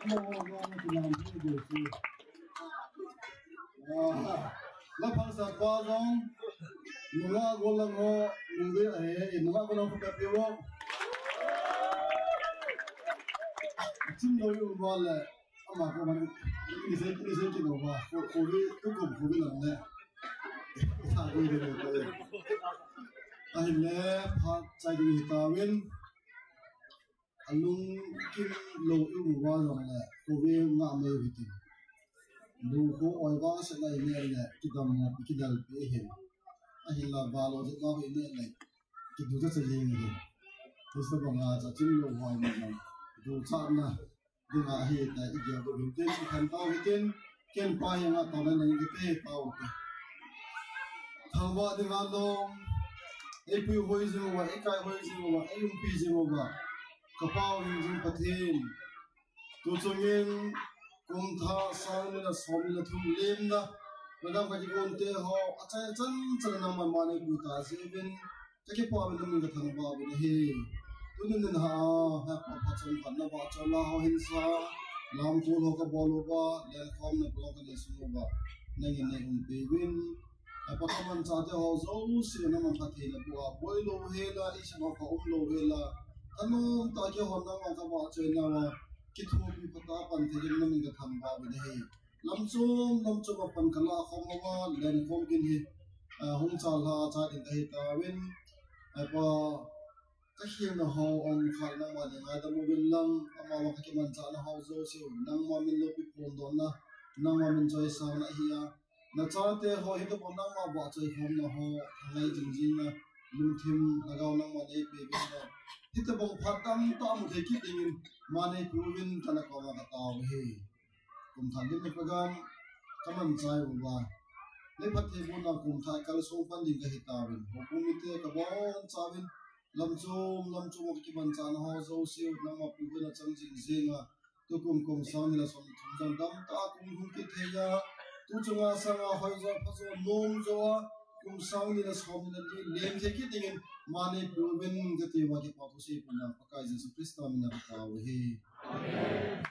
amo ga ma ti lam ti de si la phang sa pa jong nuga golang ho nungbe ai nuga golang ko be pe wo chim lo yu ba la ama ko man ini saya kena buat kopi tu kopi lamanya satu ini tu akhirnya hak saya di tawin alung kim lo ibu buat lamanya kopi ngamai bikin dulu orang setelah ini ada kita mau bikin dal bikin akhirnya balau setelah ini ada cái đồ rất là gì rồi thế sao bằng cho chính lộ hoài mà đồ chạm na đừng à hết tại ý kiến của mình tên chỉ thành tao cái tên ken pa yang tao này cái tên tao thằng vợ đừng ăn đâu ai pi hoi gì mà ai cái hoi gì mà ai pi gì mà cái bao hình bát thiên tôi cho nên Kumthah sang nên xóm là thùng lên đó mà đang phải đi ôn tê họ achai chân chân nằm mà này cụ ta sẽ bên cái bao bên mình cái thằng bao bên he tôi nên ha ha pa chân phần nó bao cho lao hin sa làm tu lo cái bao lo ba lên phong nó bao cái số ba này này bị win apa kaman cha te ho zo se na man phathi la bua boi lo he la isa ma ka lo he la tanu ta ke hon na ma ka ba che na wa ki thu bi pata pan the lim na min ka tham ba bi he lam chu ma pan kala khom ma len khom kin hi hung cha la cha din ta he ta win apa ka hian na ho on khal na ma ne ma da mo bin lang ama wa ka ki man cha na ho zo se nang ma min lo pi pon don na nang ma min joy sa na hi ya na chate ho hito pona ma ba chai khom na ho ngai jingjing na lumthim lagaw na ma nei pe bin na hito bong phatam ta mu the ki dingin ma nei provin kana ko ma ta he Kumthah lim program kaman chai ba nei phathe bu na Kumthah kal so pan ding ka hitawin ho pumite ka bon chawin lamchum mo ki ban chan ho zo siu na ma pu na chang jing zinga to kum sang la som thum jang dam ta kum hum ki theya tu chunga sanga hoi zo phaso nom zo kum sang ni la som ni lem the ki ding mane proven ga te wa ki pa to se puna pakai Jesus Christ ta min ta we he amen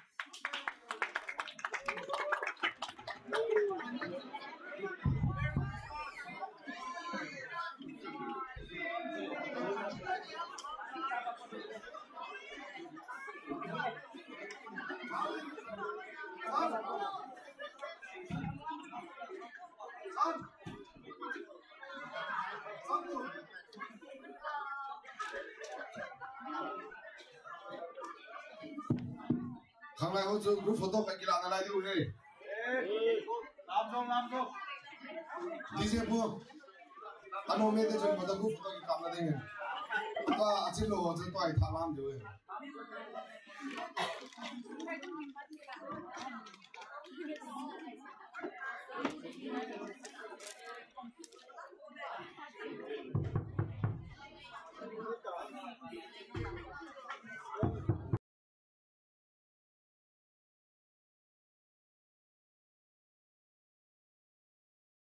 Thằng này hôm trước group photo phải kỹ lại này đi rồi. Làm xong. Đi xem buông. Anh hôm nay tôi chọn một group photo cái cam này đi. Ta chỉ lo cho tôi thằng làm rồi.